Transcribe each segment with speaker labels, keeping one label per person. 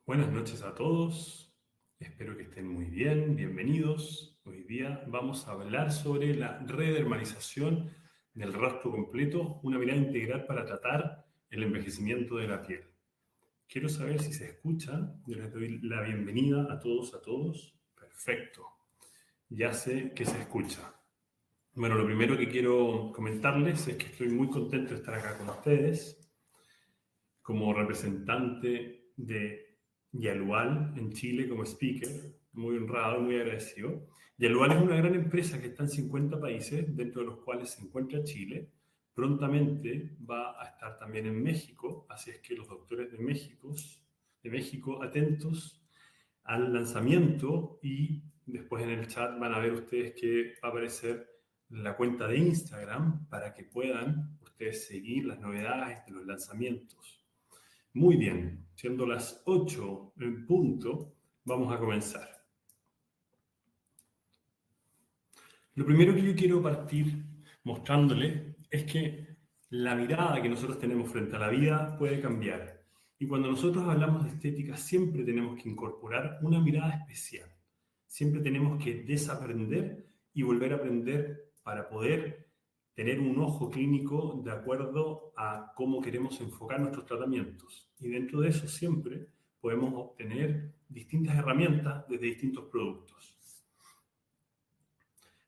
Speaker 1: Buenas noches a todos, espero que estén muy bien, bienvenidos. Hoy día vamos a hablar sobre la redermalización del rastro completo, una mirada integral para tratar el envejecimiento de la piel. Quiero saber si se escucha, yo les doy la bienvenida a todos. Perfecto, ya sé que se escucha. Bueno, lo primero que quiero comentarles es que estoy muy contento de estar acá con ustedes como representante de Yalual en Chile como speaker, muy honrado, muy agradecido. Yalual es una gran empresa que está en 50 países, dentro de los cuales se encuentra Chile. Prontamente va a estar también en México, así es que los doctores de México, atentos al lanzamiento, y después en el chat van a ver ustedes que va a aparecer la cuenta de Instagram para que puedan ustedes seguir las novedades de los lanzamientos. Muy bien, siendo las 8 en punto, vamos a comenzar. Lo primero que yo quiero partir mostrándole es que la mirada que nosotros tenemos frente a la vida puede cambiar. Y cuando nosotros hablamos de estética, siempre tenemos que incorporar una mirada especial. Siempre tenemos que desaprender y volver a aprender para poder tener un ojo clínico de acuerdo a cómo queremos enfocar nuestros tratamientos. Y dentro de eso siempre podemos obtener distintas herramientas desde distintos productos.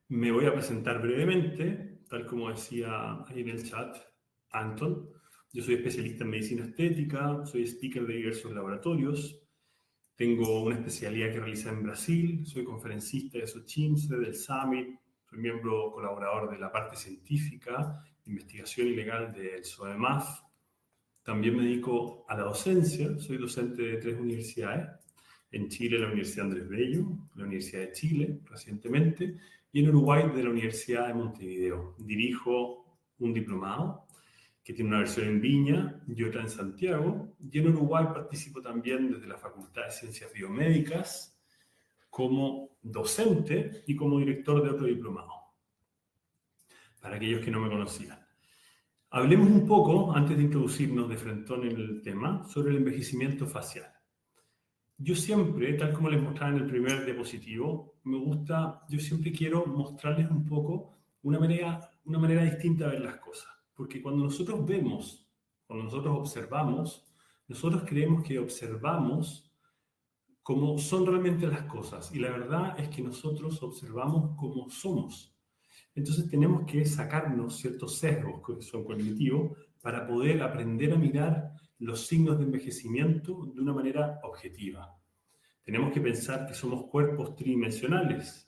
Speaker 1: Me voy a presentar brevemente, tal como decía ahí en el chat Anton. Yo soy especialista en medicina estética, soy speaker de diversos laboratorios, tengo una especialidad que realiza en Brasil, soy conferencista de SOCHIMSE, del Summit, soy miembro colaborador de la parte científica, investigación y legal del SOEMAF. También me dedico a la docencia, soy docente de 3 universidades. En Chile, la Universidad Andrés Bello, la Universidad de Chile, recientemente, y en Uruguay, de la Universidad de Montevideo. Dirijo un diplomado que tiene una versión en Viña y otra en Santiago. Y en Uruguay participo también desde la Facultad de Ciencias Biomédicas como docente y como director de otro diplomado, para aquellos que no me conocían. Hablemos un poco, antes de introducirnos de frentón en el tema, sobre el envejecimiento facial. Yo siempre, tal como les mostraba en el primer diapositivo, yo siempre quiero mostrarles un poco una manera distinta de ver las cosas. Porque cuando nosotros observamos, nosotros creemos que observamos como son realmente las cosas. Y la verdad es que nosotros observamos como somos. Entonces tenemos que sacarnos ciertos sesgos que son cognitivos para poder aprender a mirar los signos de envejecimiento de una manera objetiva. Tenemos que pensar que somos cuerpos tridimensionales,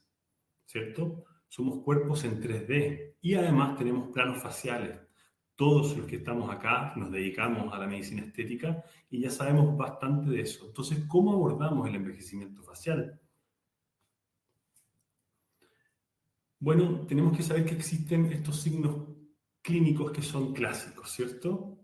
Speaker 1: ¿cierto? Somos cuerpos en 3D y además tenemos planos faciales. Todos los que estamos acá nos dedicamos a la medicina estética y ya sabemos bastante de eso. Entonces, ¿cómo abordamos el envejecimiento facial? Bueno, tenemos que saber que existen estos signos clínicos que son clásicos, ¿cierto?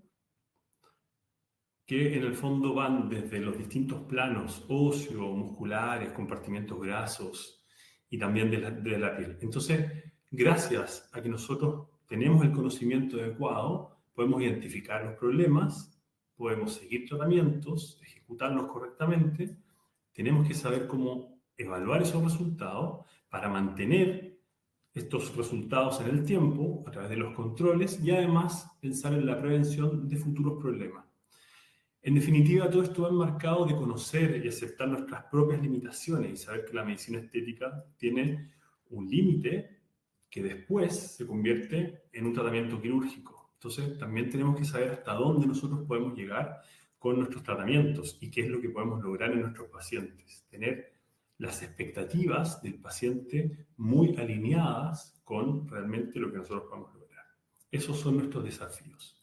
Speaker 1: Que en el fondo van desde los distintos planos óseo, musculares, compartimentos grasos y también de la piel. Entonces, gracias a que nosotros tenemos el conocimiento adecuado, podemos identificar los problemas, podemos seguir tratamientos, ejecutarlos correctamente, tenemos que saber cómo evaluar esos resultados para mantener estos resultados en el tiempo a través de los controles y además pensar en la prevención de futuros problemas. En definitiva, todo esto va enmarcado de conocer y aceptar nuestras propias limitaciones y saber que la medicina estética tiene un límite que después se convierte en un tratamiento quirúrgico. Entonces, también tenemos que saber hasta dónde nosotros podemos llegar con nuestros tratamientos y qué es lo que podemos lograr en nuestros pacientes. Tener las expectativas del paciente muy alineadas con realmente lo que nosotros podemos lograr. Esos son nuestros desafíos.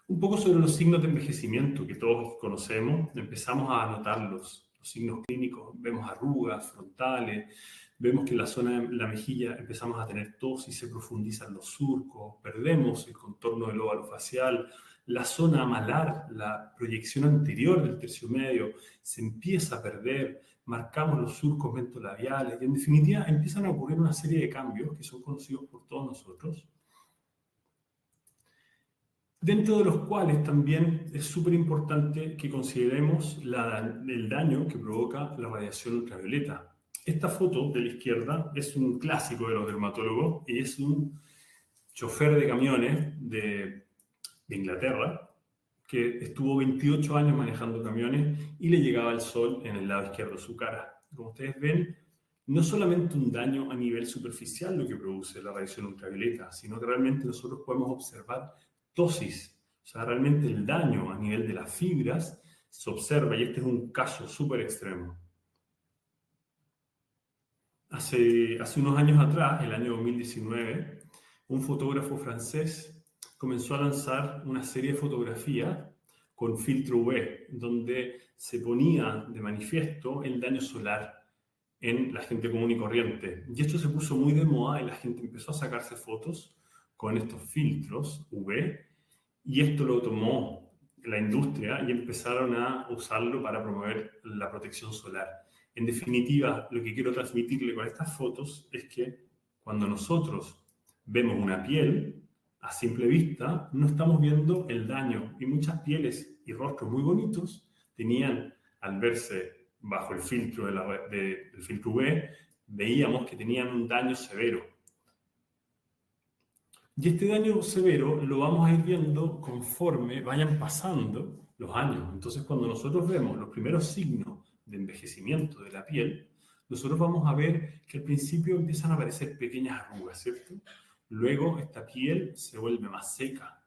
Speaker 1: Un poco sobre los signos de envejecimiento que todos conocemos, empezamos a notarlos. Los signos clínicos, vemos arrugas frontales, vemos que en la zona de la mejilla empezamos a tener tos y se profundizan los surcos, perdemos el contorno del óvalo facial, la zona malar, la proyección anterior del tercio medio se empieza a perder, marcamos los surcos mentolabiales y en definitiva empiezan a ocurrir una serie de cambios que son conocidos por todos nosotros. dentro de los cuales también es súper importante que consideremos el daño que provoca la radiación ultravioleta. Esta foto de la izquierda es un clásico de los dermatólogos y es un chofer de camiones de Inglaterra que estuvo 28 años manejando camiones y le llegaba el sol en el lado izquierdo de su cara. Como ustedes ven, no solamente un daño a nivel superficial lo que produce la radiación ultravioleta, sino que realmente nosotros podemos observar ptosis, o sea, realmente el daño a nivel de las fibras se observa, y este es un caso súper extremo. Hace unos años atrás, el año 2019, un fotógrafo francés comenzó a lanzar una serie de fotografías con filtro UV, donde se ponía de manifiesto el daño solar en la gente común y corriente. Y esto se puso muy de moda y la gente empezó a sacarse fotos con estos filtros UV, y esto lo tomó la industria y empezaron a usarlo para promover la protección solar. En definitiva, lo que quiero transmitirle con estas fotos es que cuando nosotros vemos una piel, a simple vista, no estamos viendo el daño. Y muchas pieles y rostros muy bonitos tenían, al verse bajo el filtro del filtro UV, veíamos que tenían un daño severo. Y este daño severo lo vamos a ir viendo conforme vayan pasando los años. Entonces, cuando nosotros vemos los primeros signos de envejecimiento de la piel, nosotros vamos a ver que al principio empiezan a aparecer pequeñas arrugas, ¿cierto? Luego esta piel se vuelve más seca.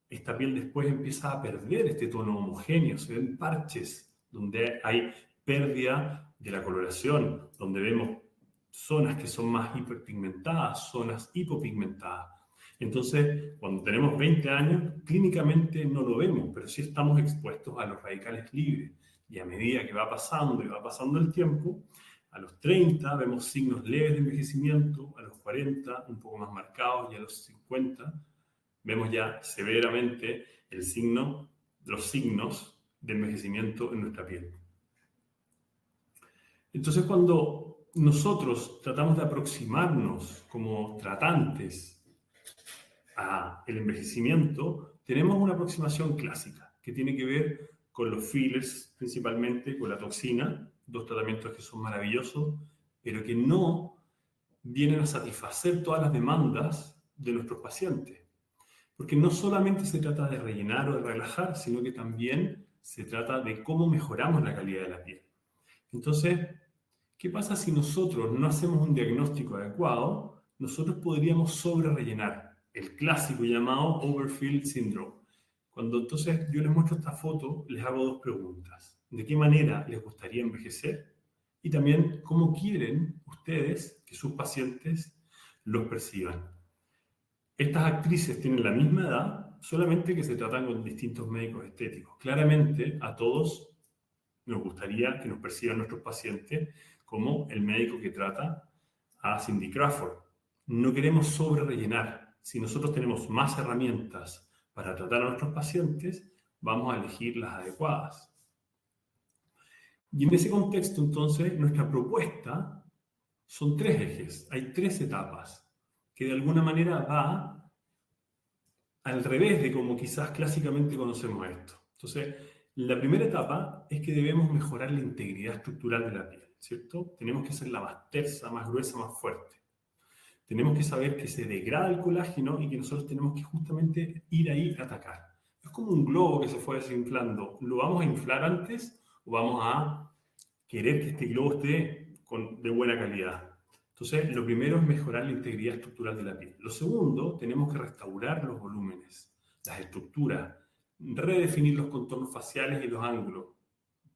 Speaker 1: Esta piel después empieza a perder este tono homogéneo, se ven parches donde hay pérdida de la coloración, donde vemos zonas que son más hiperpigmentadas, zonas hipopigmentadas. Entonces, cuando tenemos 20 años, clínicamente no lo vemos, pero sí estamos expuestos a los radicales libres. Y a medida que va pasando y va pasando el tiempo, a los 30 vemos signos leves de envejecimiento, a los 40 un poco más marcados y a los 50 vemos ya severamente los signos de envejecimiento en nuestra piel. Entonces, cuando nosotros tratamos de aproximarnos como tratantes al envejecimiento, tenemos una aproximación clásica que tiene que ver con los fillers, principalmente con la toxina, dos tratamientos que son maravillosos, pero que no vienen a satisfacer todas las demandas de nuestros pacientes. Porque no solamente se trata de rellenar o de relajar, sino que también se trata de cómo mejoramos la calidad de la piel. Entonces, ¿qué pasa si nosotros no hacemos un diagnóstico adecuado? Nosotros podríamos sobre-rellenar, el clásico llamado overfill syndrome. Cuando entonces yo les muestro esta foto, les hago dos preguntas. ¿De qué manera les gustaría envejecer? Y también, ¿cómo quieren ustedes que sus pacientes los perciban? Estas actrices tienen la misma edad, solamente que se tratan con distintos médicos estéticos. Claramente, a todos nos gustaría que nos perciban nuestros pacientes como el médico que trata a Cindy Crawford. No queremos sobre-rellenar. Si nosotros tenemos más herramientas para tratar a nuestros pacientes, vamos a elegir las adecuadas. Y en ese contexto, entonces, nuestra propuesta son tres ejes. Hay tres etapas que de alguna manera va al revés de como quizás clásicamente conocemos esto. Entonces, la primera etapa es que debemos mejorar la integridad estructural de la piel, ¿cierto? Tenemos que hacerla más tersa, más gruesa, más fuerte. Tenemos que saber que se degrada el colágeno y que nosotros tenemos que justamente ir ahí a atacar. Es como un globo que se fue desinflando. ¿Lo vamos a inflar antes o vamos a querer que este globo esté de buena calidad? Entonces, lo primero es mejorar la integridad estructural de la piel. Lo segundo, tenemos que restaurar los volúmenes, las estructuras, redefinir los contornos faciales y los ángulos.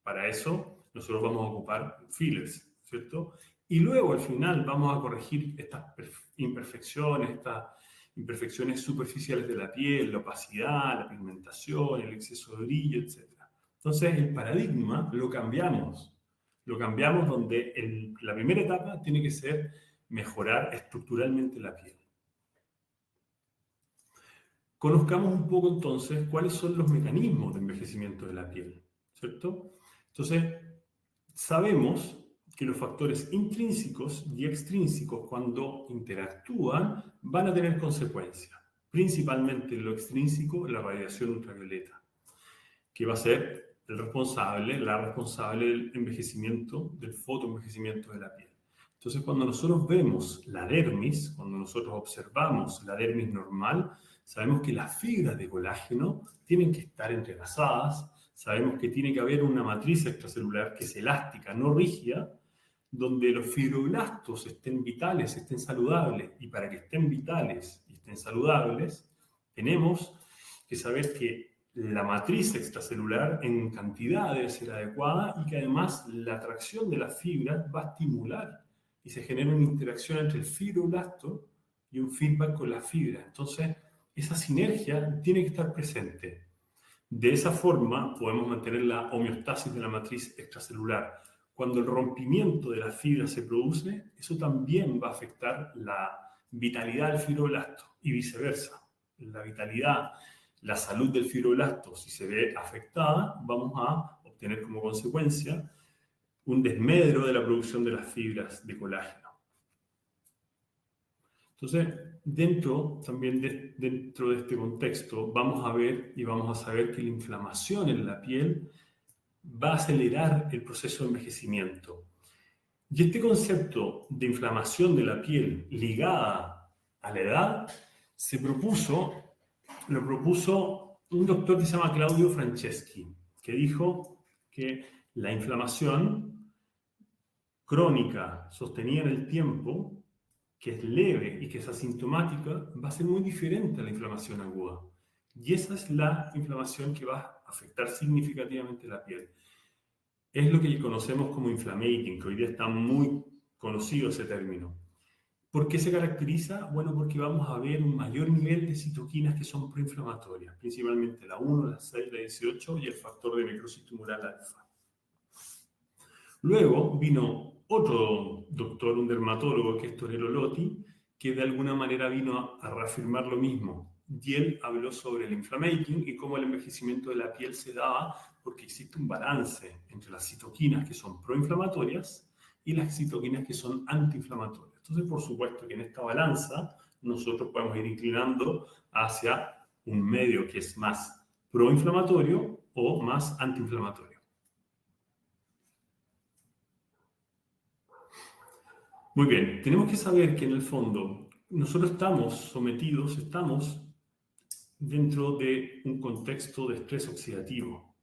Speaker 1: Para eso, nosotros vamos a ocupar fillers, ¿cierto? Y luego, al final, vamos a corregir estas imperfecciones superficiales de la piel, la opacidad, la pigmentación, el exceso de brillo, etc. Entonces, el paradigma lo cambiamos. Lo cambiamos donde la primera etapa tiene que ser mejorar estructuralmente la piel. Conozcamos un poco entonces cuáles son los mecanismos de envejecimiento de la piel, ¿cierto? Entonces, sabemos que los factores intrínsecos y extrínsecos cuando interactúan van a tener consecuencias. principalmente en lo extrínseco, la radiación ultravioleta, que va a ser la responsable del envejecimiento, del fotoenvejecimiento de la piel. Entonces, cuando nosotros vemos la dermis, cuando nosotros observamos la dermis normal, sabemos que las fibras de colágeno tienen que estar entrelazadas, sabemos que tiene que haber una matriz extracelular que es elástica, no rígida, donde los fibroblastos estén vitales, estén saludables, y para que estén vitales y estén saludables, tenemos que saber que la matriz extracelular en cantidad debe ser adecuada y que además la atracción de las fibras va a estimular y se genera una interacción entre el fibroblasto y un feedback con la fibra. Entonces, esa sinergia tiene que estar presente. De esa forma podemos mantener la homeostasis de la matriz extracelular. Cuando el rompimiento de la fibra se produce, eso también va a afectar la vitalidad del fibroblasto y viceversa. La vitalidad, la salud del fibroblasto, si se ve afectada, vamos a obtener como consecuencia un desmedro de la producción de las fibras de colágeno. Entonces, dentro de este contexto, vamos a ver y vamos a saber que la inflamación en la piel va a acelerar el proceso de envejecimiento. Y este concepto de inflamación de la piel ligada a la edad lo propuso un doctor que se llama Claudio Franceschi, que dijo que la inflamación crónica sostenida en el tiempo, que es leve y que es asintomática, va a ser muy diferente a la inflamación aguda. Y esa es la inflamación que va a afectar significativamente la piel. Es lo que conocemos como inflammaging, que hoy día está muy conocido ese término. ¿Por qué se caracteriza? Bueno, porque vamos a ver un mayor nivel de citoquinas que son proinflamatorias, principalmente la 1, la 6, la 18 y el factor de necrosis tumoral alfa. Luego vino otro doctor, un dermatólogo, que es Torero Lotti, que de alguna manera vino a reafirmar lo mismo. Y él habló sobre el inflammaging y cómo el envejecimiento de la piel se daba porque existe un balance entre las citoquinas que son proinflamatorias y las citoquinas que son antiinflamatorias. Entonces, por supuesto que en esta balanza nosotros podemos ir inclinando hacia un medio que es más proinflamatorio o más antiinflamatorio. Muy bien, tenemos que saber que en el fondo nosotros estamos dentro de un contexto de estrés oxidativo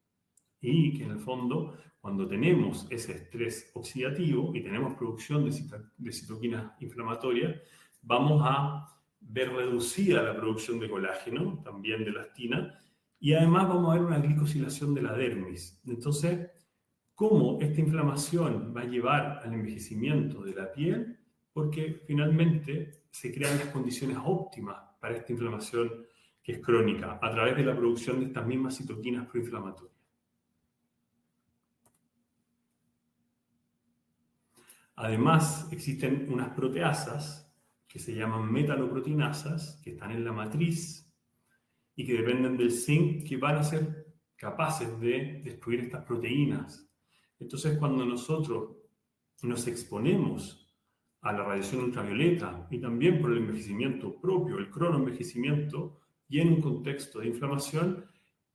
Speaker 1: y que en el fondo cuando tenemos ese estrés oxidativo y tenemos producción de citoquinas inflamatorias, vamos a ver reducida la producción de colágeno, también de elastina, y además vamos a ver una glicosilación de la dermis. Entonces, ¿cómo esta inflamación va a llevar al envejecimiento de la piel? Porque finalmente se crean las condiciones óptimas para esta inflamación que es crónica, a través de la producción de estas mismas citoquinas proinflamatorias. Además, existen unas proteasas que se llaman metaloproteinasas, que están en la matriz y que dependen del zinc, que van a ser capaces de destruir estas proteínas. Entonces, cuando nosotros nos exponemos a la radiación ultravioleta y también por el envejecimiento propio, el cronoenvejecimiento, y en un contexto de inflamación,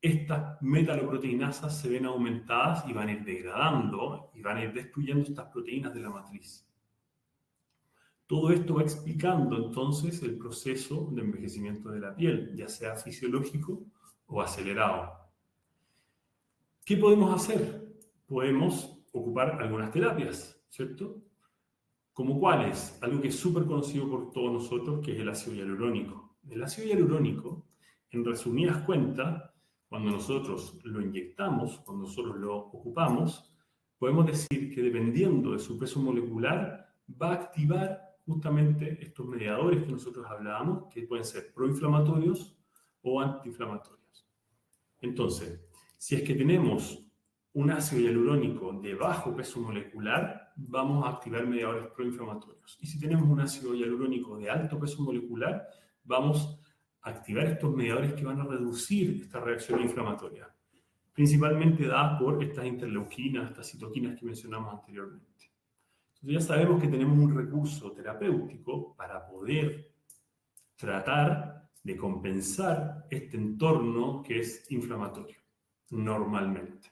Speaker 1: estas metaloproteinasas se ven aumentadas y van a ir degradando y van a ir destruyendo estas proteínas de la matriz. Todo esto va explicando entonces el proceso de envejecimiento de la piel, ya sea fisiológico o acelerado. ¿Qué podemos hacer? Podemos ocupar algunas terapias, ¿cierto? ¿Como cuáles? Algo que es súper conocido por todos nosotros, que es el ácido hialurónico. El ácido hialurónico, en resumidas cuentas, cuando nosotros lo inyectamos, cuando nosotros lo ocupamos, podemos decir que dependiendo de su peso molecular, va a activar justamente estos mediadores que nosotros hablábamos, que pueden ser proinflamatorios o antiinflamatorios. Entonces, si es que tenemos un ácido hialurónico de bajo peso molecular, vamos a activar mediadores proinflamatorios. Y si tenemos un ácido hialurónico de alto peso molecular, vamos a activar estos mediadores que van a reducir esta reacción inflamatoria, principalmente dadas por estas interleuquinas, estas citoquinas que mencionamos anteriormente. Entonces ya sabemos que tenemos un recurso terapéutico para poder tratar de compensar este entorno que es inflamatorio, normalmente.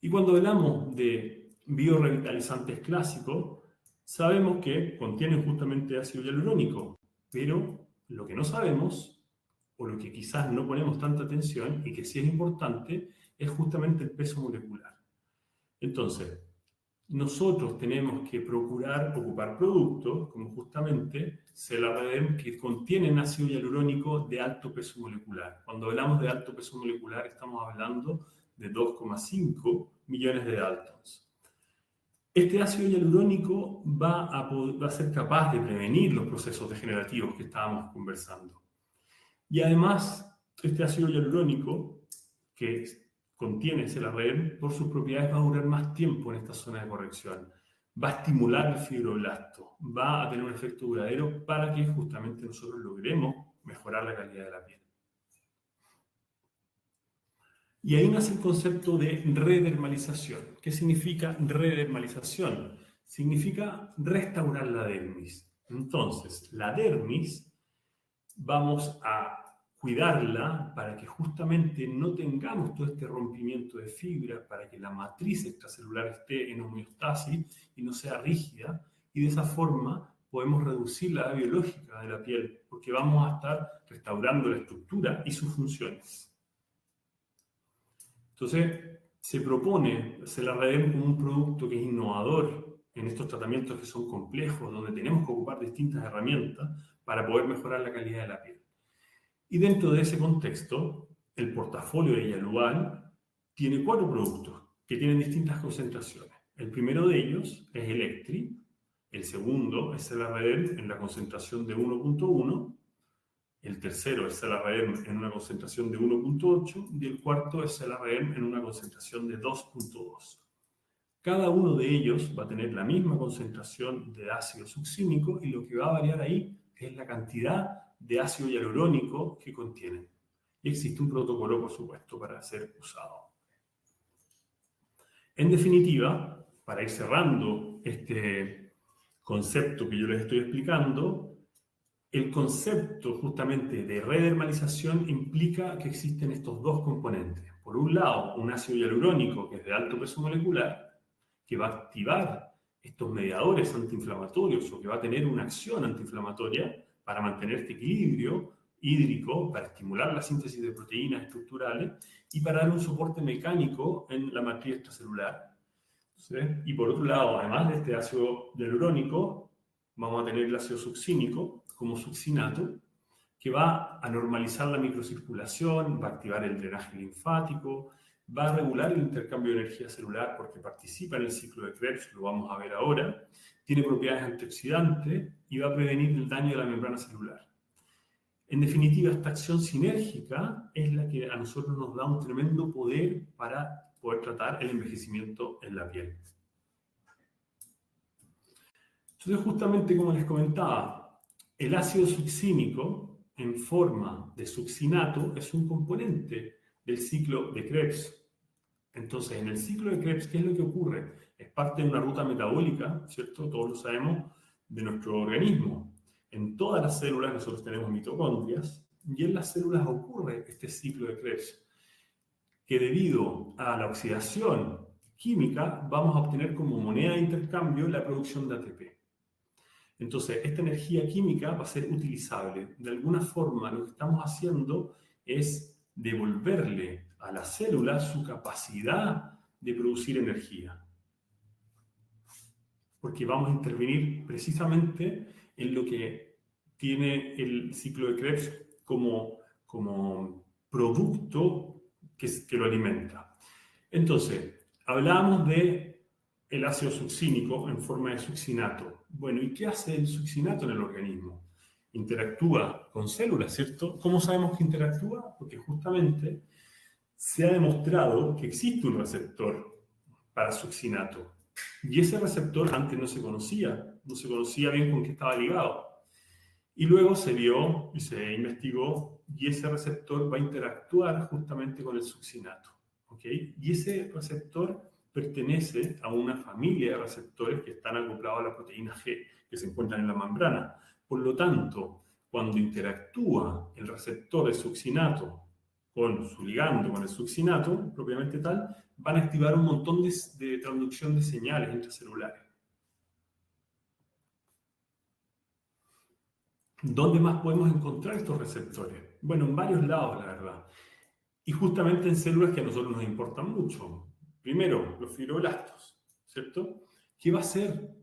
Speaker 1: Y cuando hablamos de biorrevitalizantes clásicos, sabemos que contienen justamente ácido hialurónico, pero lo que no sabemos, o lo que quizás no ponemos tanta atención y que sí es importante, es justamente el peso molecular. Entonces, nosotros tenemos que procurar ocupar productos como justamente Celarredem que contienen ácido hialurónico de alto peso molecular. Cuando hablamos de alto peso molecular estamos hablando de 2,5 millones de daltons. Este ácido hialurónico va a ser capaz de prevenir los procesos degenerativos que estábamos conversando. Y además, este ácido hialurónico que contiene Celarredem, por sus propiedades va a durar más tiempo en esta zona de corrección. Va a estimular el fibroblasto, va a tener un efecto duradero para que justamente nosotros logremos mejorar la calidad de la piel. Y ahí nace el concepto de redermalización. ¿Qué significa redermalización? Significa restaurar la dermis. Entonces, la dermis vamos a cuidarla para que justamente no tengamos todo este rompimiento de fibra, para que la matriz extracelular esté en homeostasis y no sea rígida, y de esa forma podemos reducir la edad biológica de la piel, porque vamos a estar restaurando la estructura y sus funciones. Entonces, se propone Celarredem como un producto que es innovador en estos tratamientos que son complejos, donde tenemos que ocupar distintas herramientas para poder mejorar la calidad de la piel. Y dentro de ese contexto, el portafolio de Yalual tiene 4 productos que tienen distintas concentraciones. El primero de ellos es Electri, el segundo es Celarredem en la concentración de 1.1, el tercero es Celarredem en una concentración de 1.8 y el cuarto es Celarredem en una concentración de 2.2. Cada uno de ellos va a tener la misma concentración de ácido succínico y lo que va a variar ahí es la cantidad de ácido hialurónico que contienen. Y existe un protocolo, por supuesto, para ser usado. En definitiva, para ir cerrando este concepto que yo les estoy explicando, el concepto justamente de redermalización implica que existen estos dos componentes. Por un lado, un ácido hialurónico que es de alto peso molecular, que va a activar estos mediadores antiinflamatorios o que va a tener una acción antiinflamatoria para mantener este equilibrio hídrico, para estimular la síntesis de proteínas estructurales y para dar un soporte mecánico en la matriz extracelular. ¿Sí? Y por otro lado, además de este ácido hialurónico, vamos a tener el ácido succínico como succinato, que va a normalizar la microcirculación, va a activar el drenaje linfático, va a regular el intercambio de energía celular porque participa en el ciclo de Krebs, lo vamos a ver ahora, tiene propiedades antioxidantes y va a prevenir el daño de la membrana celular. En definitiva, esta acción sinérgica es la que a nosotros nos da un tremendo poder para poder tratar el envejecimiento en la piel. Entonces, justamente como les comentaba, el ácido succínico en forma de succinato es un componente del ciclo de Krebs. Entonces, en el ciclo de Krebs, ¿qué es lo que ocurre? Es parte de una ruta metabólica, ¿cierto? Todos lo sabemos, de nuestro organismo. En todas las células nosotros tenemos mitocondrias y en las células ocurre este ciclo de Krebs, que debido a la oxidación química vamos a obtener como moneda de intercambio la producción de ATP. Entonces, esta energía química va a ser utilizable. De alguna forma, lo que estamos haciendo es devolverle a la célula su capacidad de producir energía. Porque vamos a intervenir precisamente en lo que tiene el ciclo de Krebs como producto que lo alimenta. Entonces, hablamos de el ácido succínico en forma de succinato. Bueno, ¿y qué hace el succinato en el organismo? Interactúa con células, ¿cierto? ¿Cómo sabemos que interactúa? Porque justamente se ha demostrado que existe un receptor para succinato. Y ese receptor antes no se conocía bien con qué estaba ligado. Y luego se vio y se investigó y ese receptor va a interactuar justamente con el succinato. ¿Okay? Y ese receptor pertenece a una familia de receptores que están acoplados a la proteína G, que se encuentran en la membrana. Por lo tanto, cuando interactúa el receptor de succinato con su ligando, con el succinato propiamente tal, van a activar un montón de transducción de señales intracelulares. ¿Dónde más podemos encontrar estos receptores? Bueno, en varios lados, la verdad. Y justamente en células que a nosotros nos importan mucho. Primero, los fibroblastos, ¿cierto? ¿Qué va a hacer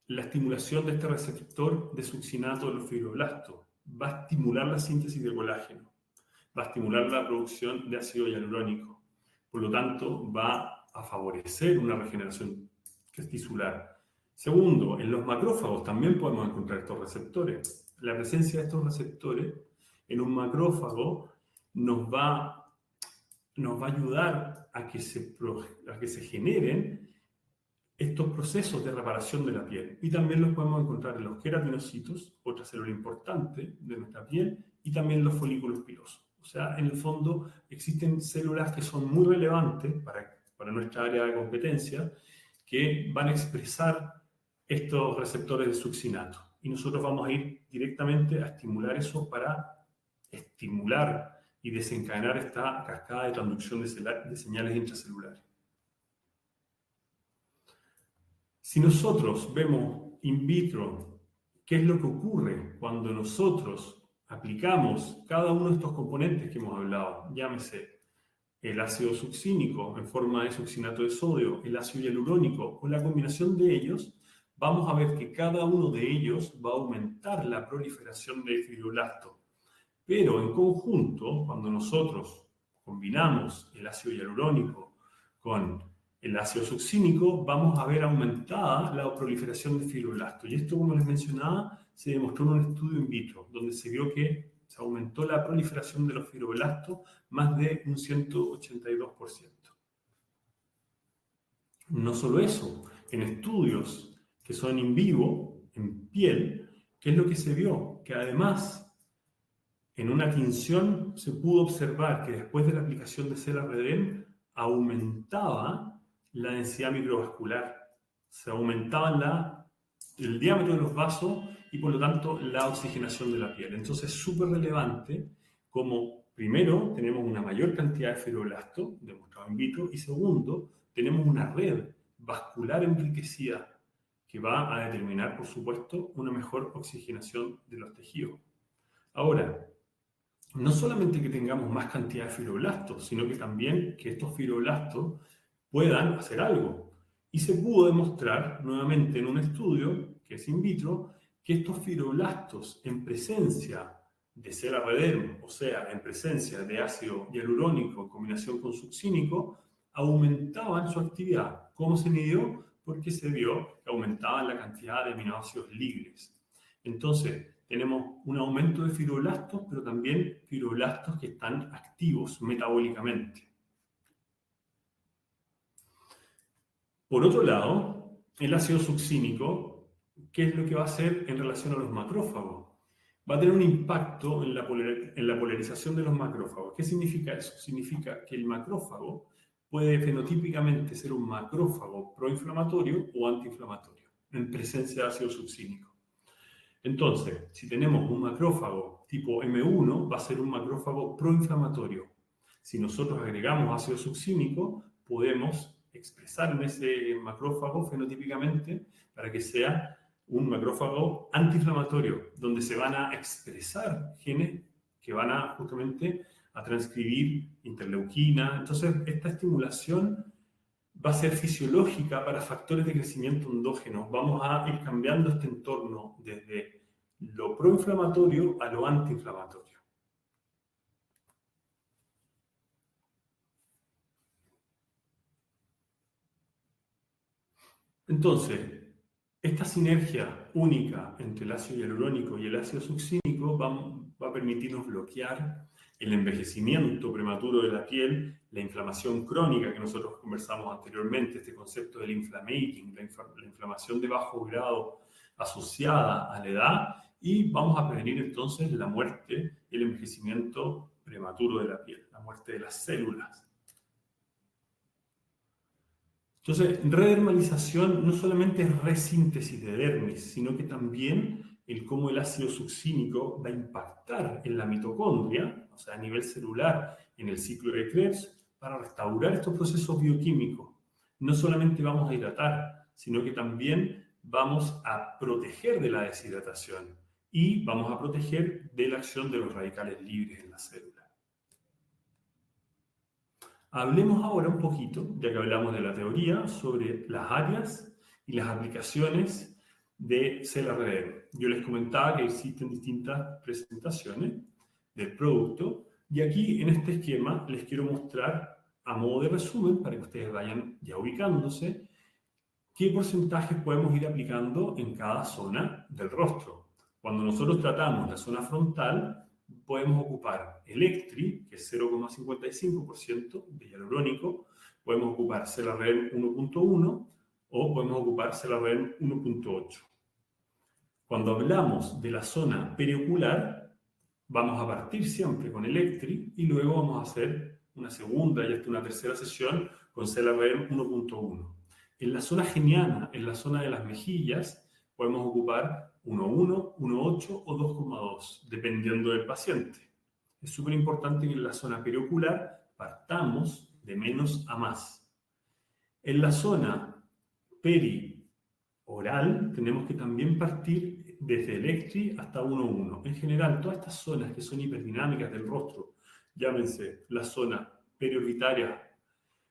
Speaker 1: la estimulación de este receptor de succinato de los fibroblastos? Va a estimular la síntesis de colágeno, va a estimular la producción de ácido hialurónico. Por lo tanto, va a favorecer una regeneración tisular. Segundo, en los macrófagos también podemos encontrar estos receptores. La presencia de estos receptores en un macrófago nos va a ayudar a que se generen estos procesos de reparación de la piel. Y también los podemos encontrar en los queratinocitos, otra célula importante de nuestra piel, y también en los folículos pilosos. O sea, en el fondo existen células que son muy relevantes para nuestra área de competencia, que van a expresar estos receptores de succinato. Y nosotros vamos a ir directamente a estimular eso para estimular y desencadenar esta cascada de transducción de señales intracelulares. Si nosotros vemos in vitro qué es lo que ocurre cuando nosotros aplicamos cada uno de estos componentes que hemos hablado, llámese el ácido succínico en forma de succinato de sodio, el ácido hialurónico o la combinación de ellos, vamos a ver que cada uno de ellos va a aumentar la proliferación de fibroblastos. Pero en conjunto, cuando nosotros combinamos el ácido hialurónico con el ácido succínico, vamos a ver aumentada la proliferación de fibroblastos. Y esto, como les mencionaba, se demostró en un estudio in vitro, donde se vio que se aumentó la proliferación de los fibroblastos más de un 182%. No solo eso, en estudios que son in vivo, en piel, ¿qué es lo que se vio? Que además, en una tinción se pudo observar que después de la aplicación de CELA-REDEM aumentaba la densidad microvascular, se aumentaba el diámetro de los vasos y por lo tanto la oxigenación de la piel. Entonces es súper relevante como, primero, tenemos una mayor cantidad de fibroblastos demostrado in vitro y segundo, tenemos una red vascular enriquecida que va a determinar, por supuesto, una mejor oxigenación de los tejidos. Ahora, no solamente que tengamos más cantidad de fibroblastos, sino que también que estos fibroblastos puedan hacer algo. Y se pudo demostrar nuevamente en un estudio, que es in vitro, que estos fibroblastos en presencia de CELA-REDEM, o sea, en presencia de ácido hialurónico en combinación con succínico, aumentaban su actividad. ¿Cómo se midió? Porque se vio que aumentaban la cantidad de aminoácidos libres. Entonces, tenemos un aumento de fibroblastos, pero también fibroblastos que están activos metabólicamente. Por otro lado, el ácido succínico, ¿qué es lo que va a hacer en relación a los macrófagos? Va a tener un impacto en la polarización de los macrófagos. ¿Qué significa eso? Significa que el macrófago puede fenotípicamente ser un macrófago proinflamatorio o antiinflamatorio en presencia de ácido succínico. Entonces, si tenemos un macrófago tipo M1, va a ser un macrófago proinflamatorio. Si nosotros agregamos ácido succínico, podemos expresar en ese macrófago fenotípicamente para que sea un macrófago antiinflamatorio, donde se van a expresar genes que van a justamente a transcribir interleuquina. Entonces, esta estimulación va a ser fisiológica para factores de crecimiento endógenos. Vamos a ir cambiando este entorno desde lo proinflamatorio a lo antiinflamatorio. Entonces, esta sinergia única entre el ácido hialurónico y el ácido succínico va a permitirnos bloquear el envejecimiento prematuro de la piel, la inflamación crónica que nosotros conversamos anteriormente, este concepto del inflamating, la inflamación de bajo grado asociada a la edad, y vamos a prevenir entonces la muerte y el envejecimiento prematuro de la piel, la muerte de las células. Entonces, redermalización no solamente es resíntesis de dermis, sino que también el cómo el ácido succínico va a impactar en la mitocondria, o sea, a nivel celular, en el ciclo de Krebs, para restaurar estos procesos bioquímicos. No solamente vamos a hidratar, sino que también vamos a proteger de la deshidratación y vamos a proteger de la acción de los radicales libres en la célula. Hablemos ahora un poquito, ya que hablamos de la teoría, sobre las áreas y las aplicaciones de CellRDM. Yo les comentaba que existen distintas presentaciones del producto y aquí en este esquema les quiero mostrar a modo de resumen para que ustedes vayan ya ubicándose qué porcentajes podemos ir aplicando en cada zona del rostro. Cuando nosotros tratamos la zona frontal, podemos ocupar Electri, que es 0,55% de hialurónico, podemos ocupar CellRDM 1.1 o podemos ocupar CellRDM 1.8. Cuando hablamos de la zona periocular, vamos a partir siempre con Electri y luego vamos a hacer una segunda y hasta una tercera sesión con CellRDM 1.1. En la zona geniana, en la zona de las mejillas, podemos ocupar 1.1, 1.8 o 2.2, dependiendo del paciente. Es súper importante que en la zona periocular partamos de menos a más. En la zona perioral tenemos que también partir desde Electri hasta 1.1. En general, todas estas zonas que son hiperdinámicas del rostro, llámense las zonas periorbitarias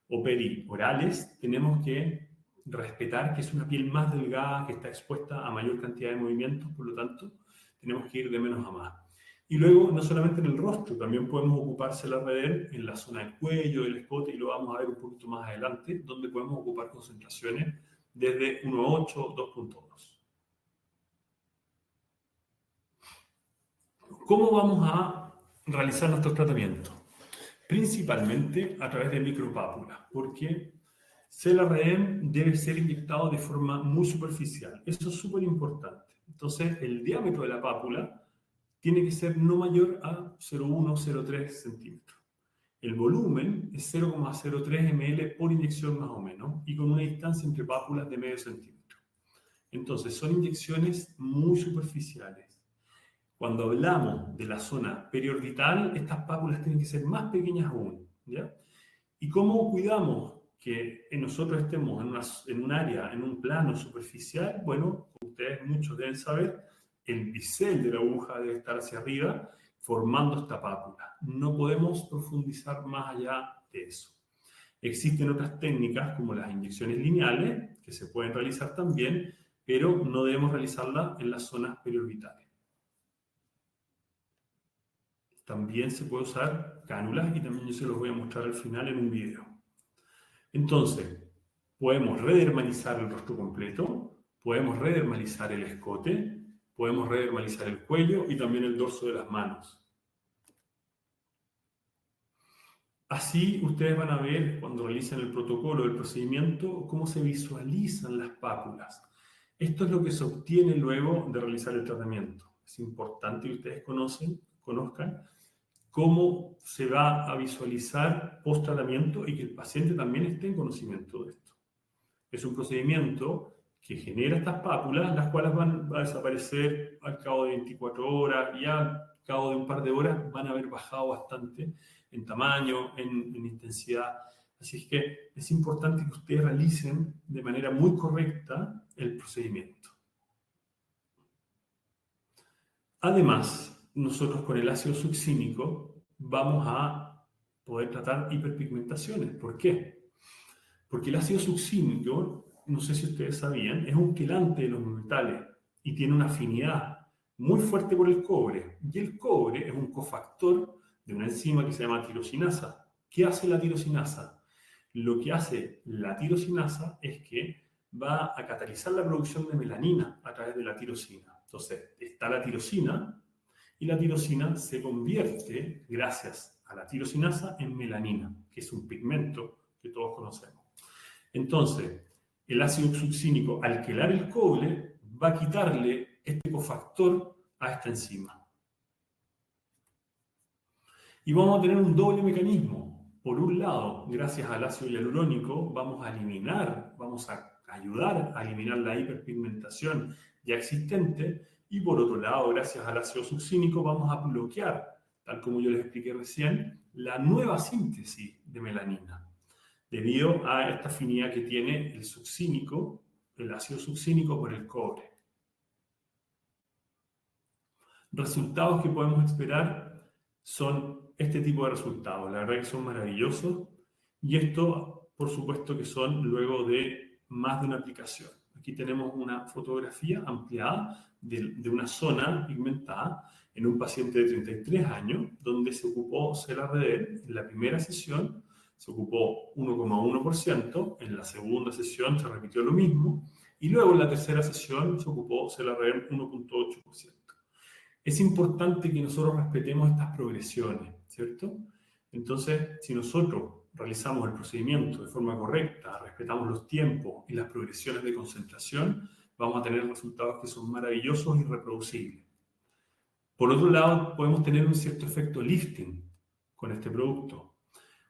Speaker 1: o periorales, tenemos que respetar que es una piel más delgada, que está expuesta a mayor cantidad de movimientos, por lo tanto, tenemos que ir de menos a más. Y luego, no solamente en el rostro, también podemos ocupar CellRDM en la zona del cuello, del escote, y lo vamos a ver un poquito más adelante, donde podemos ocupar concentraciones desde 1.8, 2.2. ¿Cómo vamos a realizar nuestros tratamientos? Principalmente a través de micropápulas, porque CellRDM debe ser inyectado de forma muy superficial. Eso es súper importante. Entonces, el diámetro de la pápula tiene que ser no mayor a 0,1, 0,3 centímetros. El volumen es 0,03 ml por inyección más o menos y con una distancia entre pápulas de medio centímetro. Entonces, son inyecciones muy superficiales. Cuando hablamos de la zona periorbital, estas pápulas tienen que ser más pequeñas aún, ¿ya? ¿Y cómo cuidamos que nosotros estemos en un área, en un plano superficial? Bueno, como ustedes muchos deben saber, el bisel de la aguja debe estar hacia arriba, formando esta pápula. No podemos profundizar más allá de eso. Existen otras técnicas como las inyecciones lineales, que se pueden realizar también, pero no debemos realizarlas en las zonas periorbitales. También se puede usar cánulas y también yo se los voy a mostrar al final en un video. Entonces, podemos redermalizar el rostro completo, podemos redermalizar el escote, podemos redermalizar el cuello y también el dorso de las manos. Así ustedes van a ver cuando realicen el protocolo del procedimiento cómo se visualizan las pápulas. Esto es lo que se obtiene luego de realizar el tratamiento. Es importante que ustedes conozcan cómo se va a visualizar post-tratamiento y que el paciente también esté en conocimiento de esto. Es un procedimiento que genera estas pápulas, las cuales van a desaparecer al cabo de 24 horas y al cabo de un par de horas van a haber bajado bastante en tamaño, en intensidad. Así es que es importante que ustedes realicen de manera muy correcta el procedimiento. Además, nosotros con el ácido succínico vamos a poder tratar hiperpigmentaciones. ¿Por qué? Porque el ácido succínico, no sé si ustedes sabían, es un quelante de los metales y tiene una afinidad muy fuerte por el cobre. Y el cobre es un cofactor de una enzima que se llama tirosinasa. ¿Qué hace la tirosinasa? Lo que hace la tirosinasa es que va a catalizar la producción de melanina a través de la tirosina. Entonces, está la tirosina y la tirosina se convierte, gracias a la tirosinasa, en melanina, que es un pigmento que todos conocemos. Entonces, el ácido succínico, al quelar el cobre, va a quitarle este cofactor a esta enzima. Y vamos a tener un doble mecanismo. Por un lado, gracias al ácido hialurónico, vamos a ayudar a eliminar la hiperpigmentación ya existente, Y por otro lado, gracias al ácido succínico, vamos a bloquear, tal como yo les expliqué recién, la nueva síntesis de melanina, debido a esta afinidad que tiene el succínico, el ácido succínico por el cobre. Resultados que podemos esperar son este tipo de resultados. La verdad que son maravillosos. Y esto, por supuesto, que son luego de más de una aplicación. Aquí tenemos una fotografía ampliada de una zona pigmentada en un paciente de 33 años, donde se ocupó CELA-RD en la primera sesión, se ocupó 1,1%, en la segunda sesión se repitió lo mismo, y luego en la tercera sesión se ocupó CELA-RD 1,8%. Es importante que nosotros respetemos estas progresiones, ¿cierto? Entonces, si nosotros realizamos el procedimiento de forma correcta, respetamos los tiempos y las progresiones de concentración, vamos a tener resultados que son maravillosos y reproducibles. Por otro lado, podemos tener un cierto efecto lifting con este producto.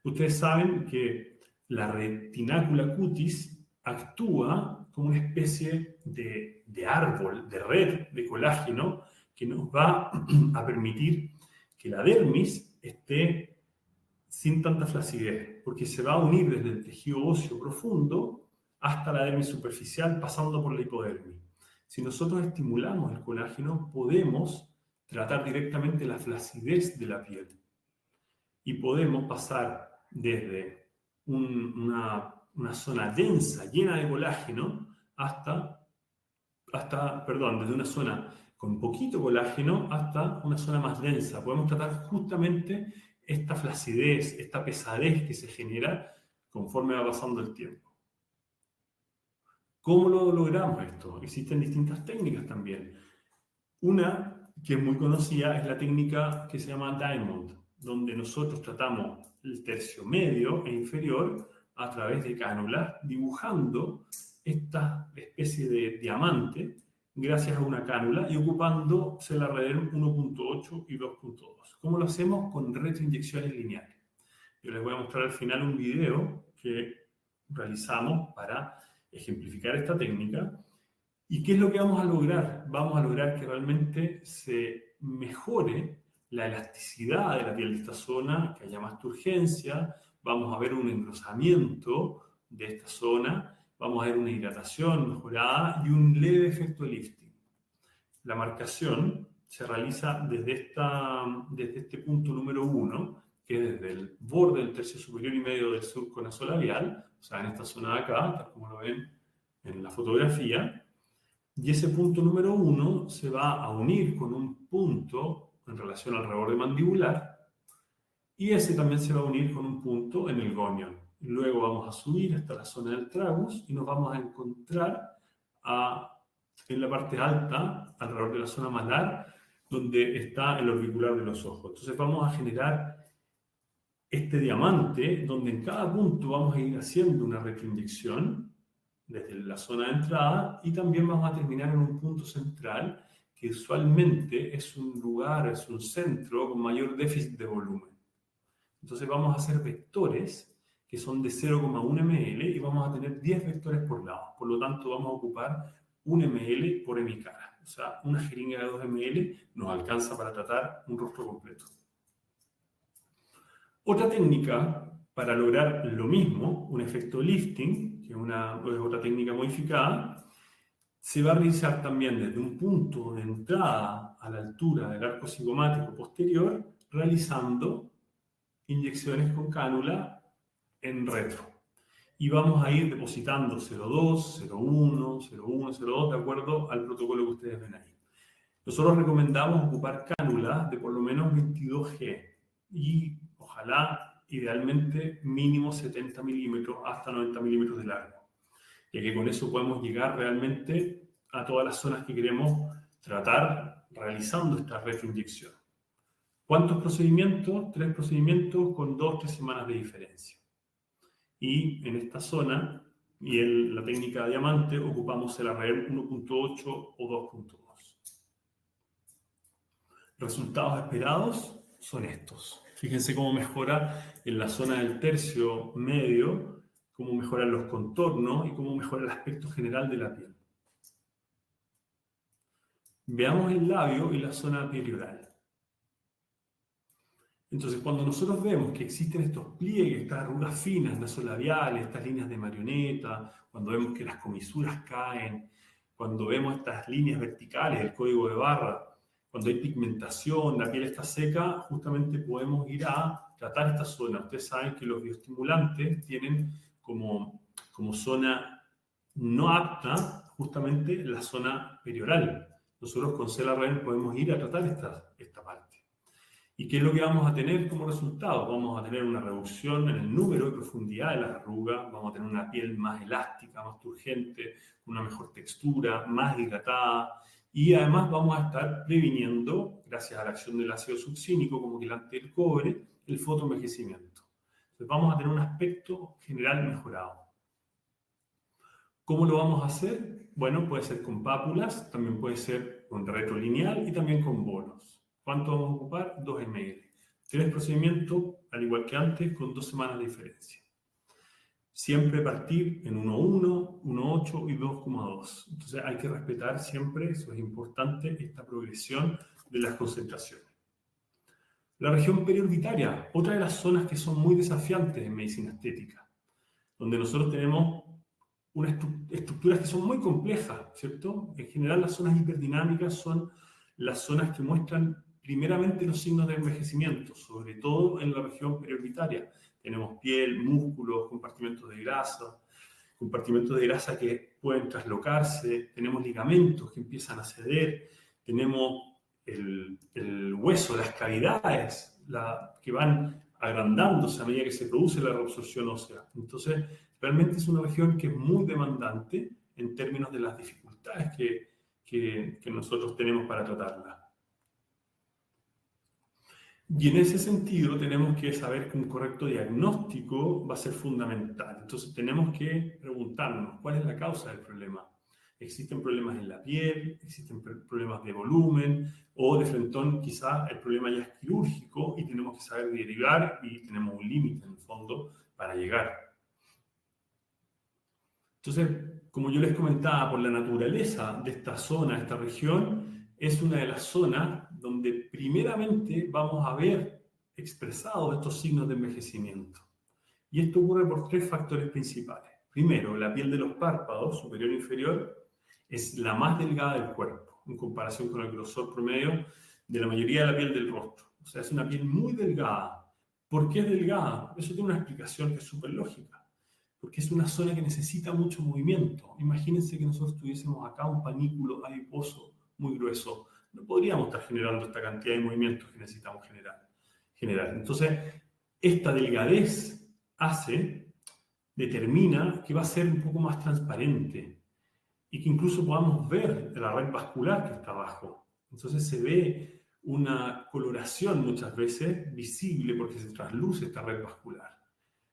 Speaker 1: Ustedes saben que la retinácula cutis actúa como una especie de árbol, de red de colágeno que nos va a permitir que la dermis esté sin tanta flacidez, porque se va a unir desde el tejido óseo profundo hasta la dermis superficial, pasando por la hipodermis. Si nosotros estimulamos el colágeno, podemos tratar directamente la flacidez de la piel y podemos pasar desde una zona densa, llena de colágeno, desde una zona con poquito colágeno hasta una zona más densa. Podemos tratar justamente esta flacidez, esta pesadez que se genera conforme va pasando el tiempo. ¿Cómo lo logramos esto? Existen distintas técnicas también. Una que es muy conocida es la técnica que se llama Diamond, donde nosotros tratamos el tercio medio e inferior a través de cánulas, dibujando esta especie de diamante gracias a una cánula y ocupando CELA-RD 1.8 y 2.2. ¿Cómo lo hacemos? Con retroinyecciones lineales. Yo les voy a mostrar al final un video que realizamos para ejemplificar esta técnica. ¿Y qué es lo que vamos a lograr? Vamos a lograr que realmente se mejore la elasticidad de la piel de esta zona, que haya más turgencia, vamos a ver un engrosamiento de esta zona, vamos a ver una hidratación mejorada y un leve efecto lifting. La marcación se realiza desde este punto número 1, que es desde el borde del tercio superior y medio del surco nasolabial, o sea, en esta zona de acá, tal como lo ven en la fotografía. Y ese punto número 1 se va a unir con un punto en relación al reborde mandibular y ese también se va a unir con un punto en el gonion. Luego vamos a subir hasta la zona del tragus y nos vamos a encontrar en la parte alta, alrededor de la zona malar, donde está el orbicular de los ojos. Entonces vamos a generar este diamante donde en cada punto vamos a ir haciendo una retroinyección desde la zona de entrada y también vamos a terminar en un punto central que usualmente es un lugar, es un centro con mayor déficit de volumen. Entonces vamos a hacer vectores que son de 0,1 ml y vamos a tener 10 vectores por lado. Por lo tanto vamos a ocupar 1 ml por hemicara. O sea, una jeringa de 2 ml nos alcanza para tratar un rostro completo. Otra técnica para lograr lo mismo, un efecto lifting, que es otra técnica modificada, se va a realizar también desde un punto de entrada a la altura del arco cigomático posterior, realizando inyecciones con cánula en retro. Y vamos a ir depositando 0,2, 0,1, 0,1, 0,2, de acuerdo al protocolo que ustedes ven ahí. Nosotros recomendamos ocupar cánulas de por lo menos 22G y ojalá, idealmente, mínimo 70 milímetros hasta 90 milímetros de largo, ya que con eso podemos llegar realmente a todas las zonas que queremos tratar realizando esta retroinyección. ¿Cuántos procedimientos? 3 procedimientos con 2-3 semanas de diferencia. Y en esta zona, y en la técnica de diamante, ocupamos el REM 1.8 o 2.2. Resultados esperados son estos. Fíjense cómo mejora en la zona del tercio medio, cómo mejoran los contornos y cómo mejora el aspecto general de la piel. Veamos el labio y la zona perioral. Entonces, cuando nosotros vemos que existen estos pliegues, estas arrugas finas nasolabiales, estas líneas de marioneta, cuando vemos que las comisuras caen, cuando vemos estas líneas verticales, el código de barra, cuando hay pigmentación, la piel está seca, justamente podemos ir a tratar esta zona. Ustedes saben que los bioestimulantes tienen como zona no apta justamente la zona perioral. Nosotros con CELAREN podemos ir a tratar esta parte. ¿Y qué es lo que vamos a tener como resultado? Vamos a tener una reducción en el número y profundidad de las arrugas, vamos a tener una piel más elástica, más turgente, una mejor textura, más hidratada, y además vamos a estar previniendo, gracias a la acción del ácido succínico como quelante del cobre, el fotoenvejecimiento. Entonces vamos a tener un aspecto general mejorado. ¿Cómo lo vamos a hacer? Bueno, puede ser con pápulas, también puede ser con retrolineal y también con bonos. ¿Cuánto vamos a ocupar? 2 ml. 3 procedimientos, al igual que antes, con 2 semanas de diferencia. Siempre partir en 1,1, 1,8 y 2,2. Entonces hay que respetar siempre, eso es importante, esta progresión de las concentraciones. La región periorbitaria, otra de las zonas que son muy desafiantes en medicina estética, donde nosotros tenemos unas estructuras que son muy complejas, ¿cierto? En general las zonas hiperdinámicas son las zonas que muestran primeramente los signos de envejecimiento, sobre todo en la región periorbitaria. Tenemos piel, músculos, compartimentos de grasa que pueden traslocarse, tenemos ligamentos que empiezan a ceder, tenemos el hueso, las cavidades que van agrandándose a medida que se produce la reabsorción ósea. Entonces, realmente es una región que es muy demandante en términos de las dificultades que nosotros tenemos para tratarla. Y en ese sentido tenemos que saber que un correcto diagnóstico va a ser fundamental. Entonces tenemos que preguntarnos cuál es la causa del problema. ¿Existen problemas en la piel? ¿Existen problemas de volumen? O de frentón quizás el problema ya es quirúrgico y tenemos que saber derivar y tenemos un límite en el fondo para llegar. Entonces, como yo les comentaba, por la naturaleza de esta zona, esta región, es una de las zonas donde primeramente vamos a ver expresados estos signos de envejecimiento. Y esto ocurre por 3 factores principales. Primero, la piel de los párpados, superior e inferior, es la más delgada del cuerpo, en comparación con el grosor promedio de la mayoría de la piel del rostro. O sea, es una piel muy delgada. ¿Por qué es delgada? Eso tiene una explicación que es súper lógica. Porque es una zona que necesita mucho movimiento. Imagínense que nosotros tuviésemos acá un panículo adiposo muy grueso. No podríamos estar generando esta cantidad de movimientos que necesitamos generar. Entonces, esta delgadez determina que va a ser un poco más transparente y que incluso podamos ver la red vascular que está abajo. Entonces se ve una coloración muchas veces visible porque se trasluce esta red vascular.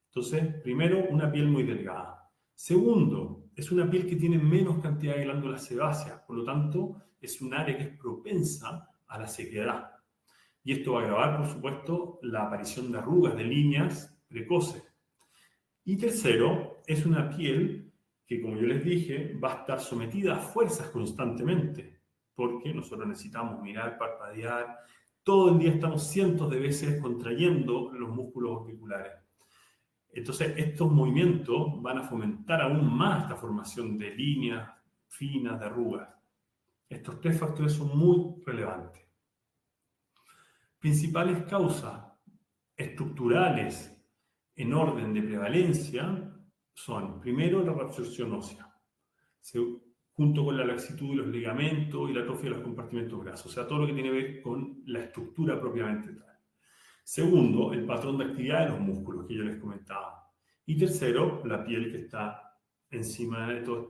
Speaker 1: Entonces, primero, una piel muy delgada. Segundo, es una piel que tiene menos cantidad de glándulas sebáceas, por lo tanto, es un área que es propensa a la sequedad. Y esto va a agravar, por supuesto, la aparición de arrugas, de líneas precoces. Y tercero, es una piel que, como yo les dije, va a estar sometida a fuerzas constantemente, porque nosotros necesitamos mirar, parpadear, todo el día estamos cientos de veces contrayendo los músculos orbiculares. Entonces, estos movimientos van a fomentar aún más esta formación de líneas finas, de arrugas. Estos 3 factores son muy relevantes. Principales causas estructurales en orden de prevalencia son, primero, la reabsorción ósea, junto con la laxitud de los ligamentos y la atrofia de los compartimentos grasos, o sea, todo lo que tiene que ver con la estructura propiamente tal. Segundo, el patrón de actividad de los músculos que yo les comentaba. Y tercero, la piel que está encima de toda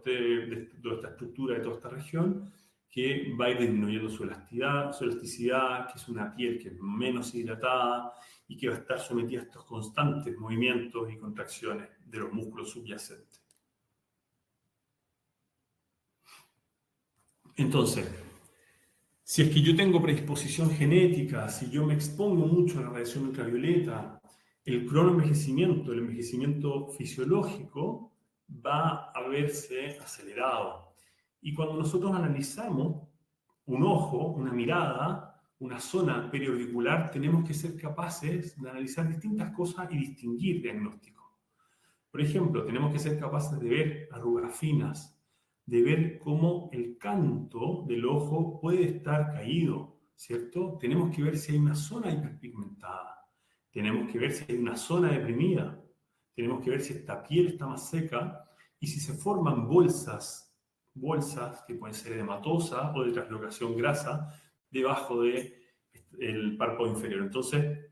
Speaker 1: esta estructura, de toda esta región, que va a ir disminuyendo su elasticidad, que es una piel que es menos hidratada y que va a estar sometida a estos constantes movimientos y contracciones de los músculos subyacentes. Entonces, si es que yo tengo predisposición genética, si yo me expongo mucho a la radiación ultravioleta, el cronoenvejecimiento, el envejecimiento fisiológico, va a verse acelerado. Y cuando nosotros analizamos un ojo, una mirada, una zona periauricular, tenemos que ser capaces de analizar distintas cosas y distinguir diagnósticos. Por ejemplo, tenemos que ser capaces de ver arrugas finas, de ver cómo el canto del ojo puede estar caído, ¿cierto? Tenemos que ver si hay una zona hiperpigmentada, tenemos que ver si hay una zona deprimida, tenemos que ver si esta piel está más seca y si se forman bolsas que pueden ser edematosas o de translocación grasa debajo del párpado inferior. Entonces,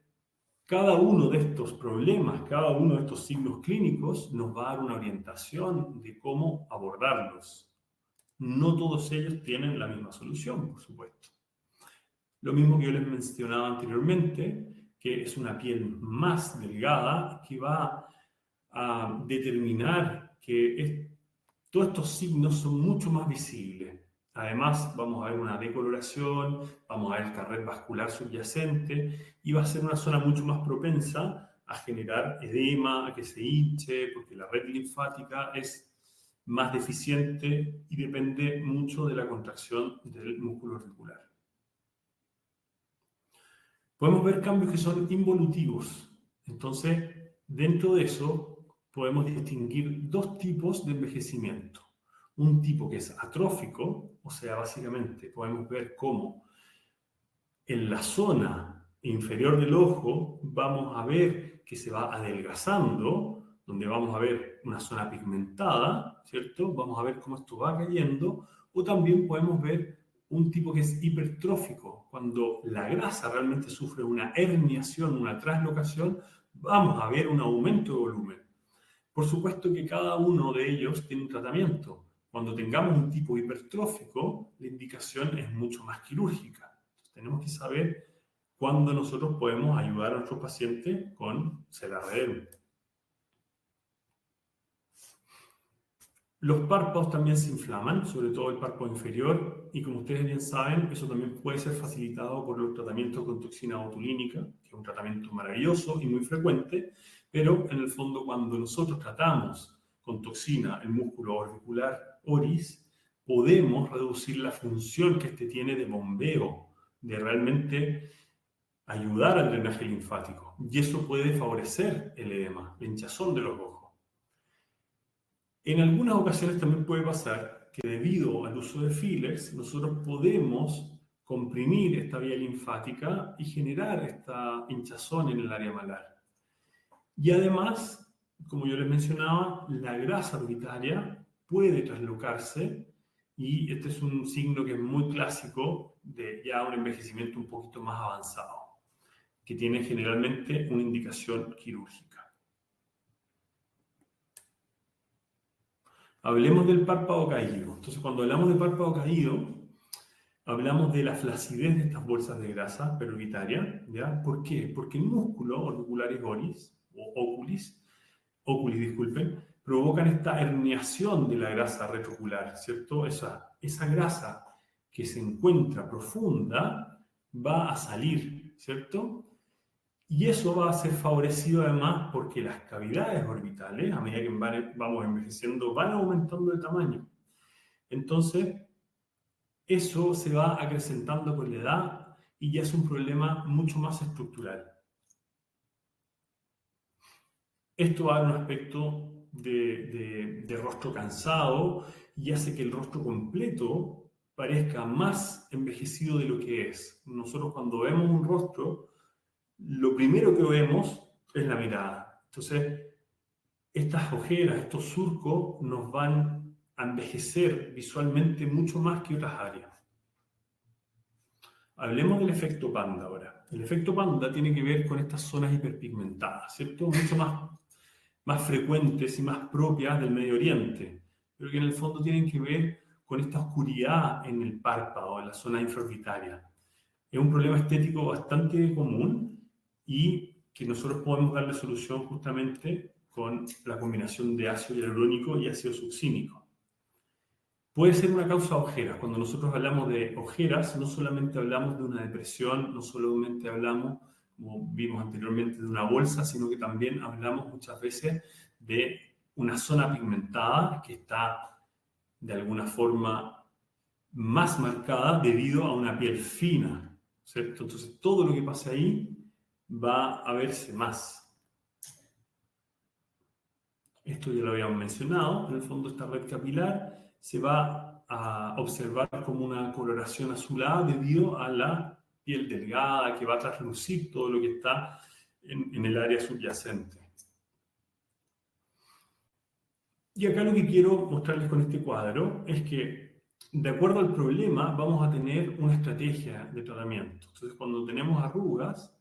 Speaker 1: cada uno de estos problemas, cada uno de estos signos clínicos nos va a dar una orientación de cómo abordarlos. No todos ellos tienen la misma solución, por supuesto. Lo mismo que yo les mencionaba anteriormente, que es una piel más delgada que va a determinar que todos estos signos son mucho más visibles. Además, vamos a ver una decoloración, vamos a ver esta red vascular subyacente y va a ser una zona mucho más propensa a generar edema, a que se hinche, porque la red linfática es más deficiente y depende mucho de la contracción del músculo auricular. Podemos ver cambios que son involutivos. Entonces, dentro de eso, podemos distinguir dos tipos de envejecimiento. Un tipo que es atrófico, o sea, básicamente podemos ver cómo en la zona inferior del ojo vamos a ver que se va adelgazando, donde vamos a ver una zona pigmentada, ¿cierto? Vamos a ver cómo esto va cayendo, o también podemos ver un tipo que es hipertrófico, cuando la grasa realmente sufre una herniación, una translocación, vamos a ver un aumento de volumen. Por supuesto que cada uno de ellos tiene un tratamiento. Cuando tengamos un tipo hipertrófico, la indicación es mucho más quirúrgica. Entonces, tenemos que saber cuándo nosotros podemos ayudar a nuestros pacientes con Selarredem. Los párpados también se inflaman, sobre todo el párpado inferior, y como ustedes bien saben, eso también puede ser facilitado por los tratamientos con toxina botulínica, que es un tratamiento maravilloso y muy frecuente, pero en el fondo cuando nosotros tratamos con toxina el músculo auricular oris, podemos reducir la función que este tiene de bombeo, de realmente ayudar al drenaje linfático, y eso puede favorecer el edema, la hinchazón de los ojos. En algunas ocasiones también puede pasar que debido al uso de fillers, nosotros podemos comprimir esta vía linfática y generar esta hinchazón en el área malar. Y además, como yo les mencionaba, la grasa orbitaria puede traslocarse y este es un signo que es muy clásico de ya un envejecimiento un poquito más avanzado, que tiene generalmente una indicación quirúrgica. Hablemos del párpado caído. Entonces, cuando hablamos de párpado caído, hablamos de la flacidez de estas bolsas de grasa perorbitaria, ¿ya? ¿Por qué? Porque el músculo auricularis oris, o oculis, disculpen, provocan esta herniación de la grasa retroocular, ¿cierto? Esa grasa que se encuentra profunda va a salir, ¿cierto? Y eso va a ser favorecido además porque las cavidades orbitales, a medida que vamos envejeciendo, van aumentando de tamaño. Entonces, eso se va acrecentando con la edad y ya es un problema mucho más estructural. Esto va a dar un aspecto de rostro cansado y hace que el rostro completo parezca más envejecido de lo que es. Nosotros cuando vemos un rostro, lo primero que vemos es la mirada. Entonces, estas ojeras, estos surcos nos van a envejecer visualmente mucho más que otras áreas. Hablemos del efecto panda ahora. El efecto panda tiene que ver con estas zonas hiperpigmentadas, ¿cierto? Mucho más frecuentes y más propias del Medio Oriente, pero que en el fondo tienen que ver con esta oscuridad en el párpado, en la zona infraorbitaria. Es un problema estético bastante común y que nosotros podemos darle solución justamente con la combinación de ácido hialurónico y ácido succínico. Puede ser una causa de ojeras. Cuando nosotros hablamos de ojeras, no solamente hablamos de una depresión, no solamente hablamos, como vimos anteriormente, de una bolsa, sino que también hablamos muchas veces de una zona pigmentada que está de alguna forma más marcada debido a una piel fina, ¿cierto? Entonces, todo lo que pase ahí va a verse más. Esto ya lo habíamos mencionado. En el fondo, esta red capilar se va a observar como una coloración azulada debido a la piel delgada que va a traslucir todo lo que está en el área subyacente. Y acá lo que quiero mostrarles con este cuadro es que, de acuerdo al problema, vamos a tener una estrategia de tratamiento. Entonces, cuando tenemos arrugas,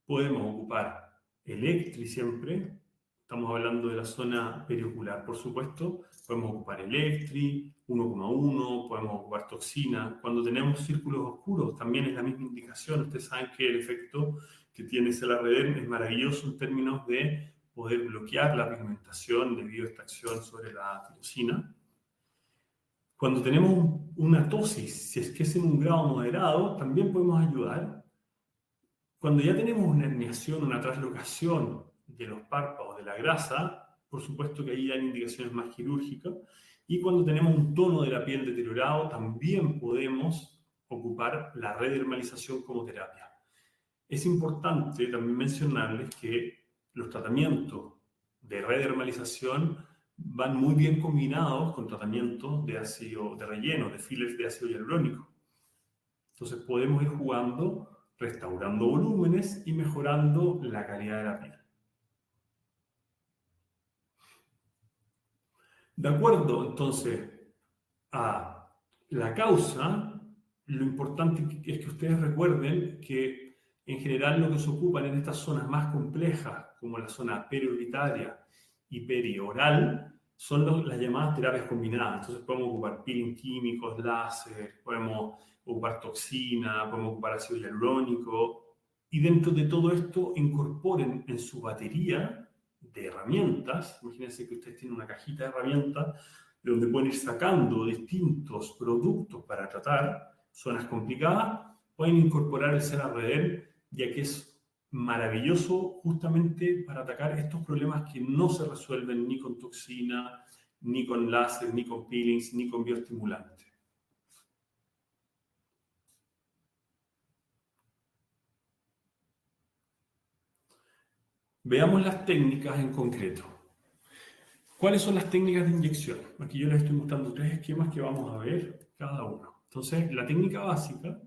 Speaker 1: podemos ocupar Electri siempre. Estamos hablando de la zona periocular, por supuesto. Podemos ocupar Electri, 1,1, podemos ocupar toxina. Cuando tenemos círculos oscuros, también es la misma indicación. Ustedes saben que el efecto que tiene Celarredem es maravilloso en términos de poder bloquear la pigmentación de bioextracción sobre la tirosina. Cuando tenemos una tosis, si es que es en un grado moderado, también podemos ayudar. Cuando ya tenemos una herniación, una traslocación de los párpados, de la grasa, por supuesto que ahí hay indicaciones más quirúrgicas. Y cuando tenemos un tono de la piel deteriorado, también podemos ocupar la redermalización como terapia. Es importante también mencionarles que los tratamientos de redermalización van muy bien combinados con tratamientos de ácido de relleno, de fillers de ácido hialurónico. Entonces podemos ir jugando, restaurando volúmenes y mejorando la calidad de la piel. De acuerdo, entonces, a la causa, lo importante es que ustedes recuerden que en general lo que se ocupan en estas zonas más complejas, como la zona periorbitaria y perioral, son las llamadas terapias combinadas. Entonces podemos ocupar peeling químicos, láser, podemos ocupar toxina, podemos ocupar ácido hialurónico, y dentro de todo esto incorporen en su batería de herramientas. Imagínense que ustedes tienen una cajita de herramientas de donde pueden ir sacando distintos productos para tratar zonas complicadas. Pueden incorporar el Celarredem, ya que es maravilloso justamente para atacar estos problemas que no se resuelven ni con toxina, ni con láser, ni con peelings, ni con bioestimulantes. Veamos las técnicas en concreto. ¿Cuáles son las técnicas de inyección? Aquí yo les estoy mostrando 3 esquemas que vamos a ver cada uno. Entonces, la técnica básica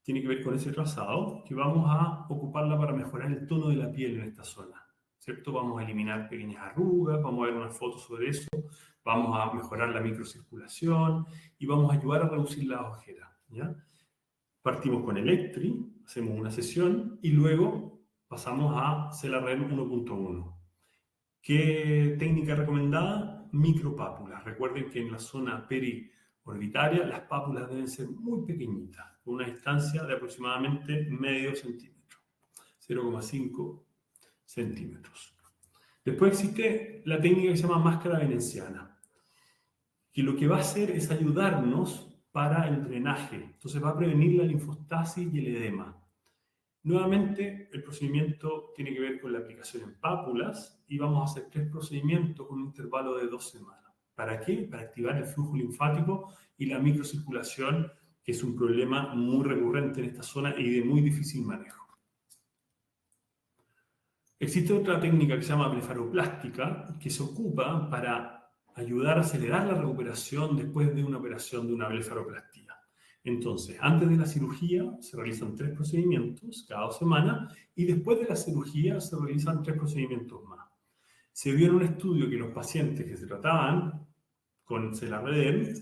Speaker 1: tiene que ver con ese trazado, que vamos a ocuparla para mejorar el tono de la piel en esta zona, ¿cierto? Vamos a eliminar pequeñas arrugas, vamos a ver una foto sobre eso, vamos a mejorar la microcirculación y vamos a ayudar a reducir las ojeras, ¿ya? Partimos con Electri, hacemos una sesión y luego pasamos a Celarredem 1.1. ¿Qué técnica recomendada? Micropápulas. Recuerden que en la zona periorbitaria las pápulas deben ser muy pequeñitas, con una distancia de aproximadamente medio centímetro, 0,5 centímetros. Después existe la técnica que se llama máscara veneciana, que lo que va a hacer es ayudarnos para el drenaje. Entonces va a prevenir la linfostasis y el edema. Nuevamente, el procedimiento tiene que ver con la aplicación en pápulas y vamos a hacer 3 procedimientos con un intervalo de 2 semanas. ¿Para qué? Para activar el flujo linfático y la microcirculación, que es un problema muy recurrente en esta zona y de muy difícil manejo. Existe otra técnica que se llama blefaroplástica, que se ocupa para ayudar a acelerar la recuperación después de una operación de una blefaroplastía. Entonces, antes de la cirugía se realizan 3 procedimientos cada 2 semanas y después de la cirugía se realizan 3 procedimientos más. Se vio en un estudio que los pacientes que se trataban con Celarredem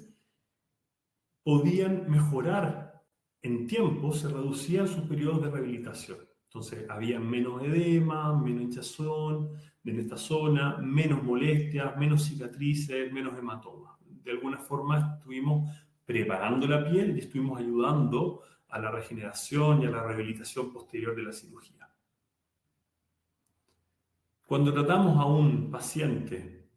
Speaker 1: podían mejorar en tiempo, se reducían sus periodos de rehabilitación. Entonces, había menos edema, menos hinchazón en esta zona, menos molestias, menos cicatrices, menos hematomas. De alguna forma estuvimos preparando la piel y estuvimos ayudando a la regeneración y a la rehabilitación posterior de la cirugía. Cuando tratamos a un paciente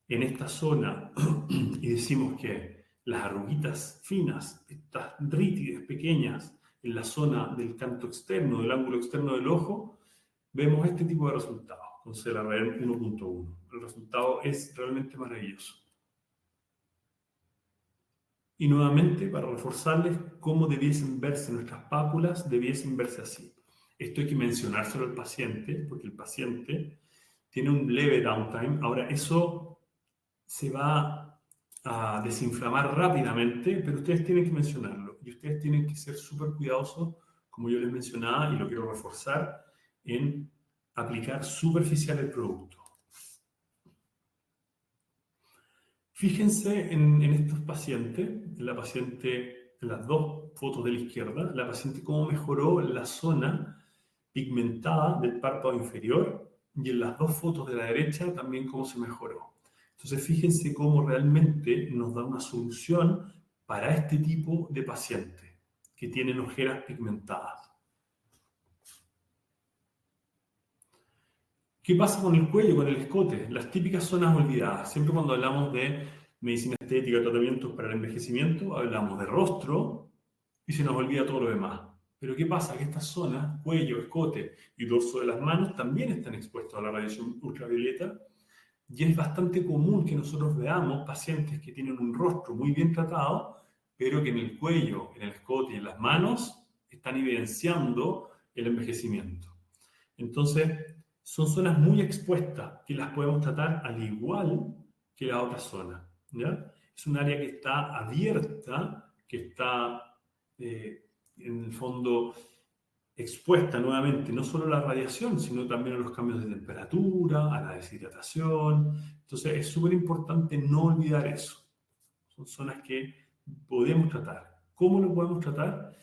Speaker 1: en esta zona y decimos que las arruguitas finas, estas rítides pequeñas en la zona del canto externo, del ángulo externo del ojo, vemos este tipo de resultados con Celarredem 1.1. El resultado es realmente maravilloso. Y nuevamente, para reforzarles cómo debiesen verse nuestras pápulas, debiesen verse así. Esto hay que mencionárselo al paciente, porque el paciente tiene un leve downtime. Ahora, eso se va a desinflamar rápidamente, pero ustedes tienen que mencionarlo. Y ustedes tienen que ser súper cuidadosos, como yo les mencionaba, y lo quiero reforzar, en aplicar superficial el producto. Fíjense en estos pacientes, en las dos fotos de la izquierda, la paciente cómo mejoró la zona pigmentada del párpado inferior, y en las dos fotos de la derecha también cómo se mejoró. Entonces fíjense cómo realmente nos da una solución para este tipo de paciente que tienen ojeras pigmentadas. ¿Qué pasa con el cuello, con el escote? Las típicas zonas olvidadas. Siempre cuando hablamos de medicina estética, tratamientos para el envejecimiento, hablamos de rostro y se nos olvida todo lo demás. Pero ¿qué pasa? Que estas zonas, cuello, escote y dorso de las manos, también están expuestos a la radiación ultravioleta, y es bastante común que nosotros veamos pacientes que tienen un rostro muy bien tratado, pero que en el cuello, en el escote y en las manos están evidenciando el envejecimiento. Entonces, son zonas muy expuestas que las podemos tratar al igual que la otra zona, ¿ya? Es un área que está abierta, que está en el fondo expuesta nuevamente no solo a la radiación, sino también a los cambios de temperatura, a la deshidratación. Entonces es súper importante no olvidar eso. Son zonas que podemos tratar. ¿Cómo lo podemos tratar?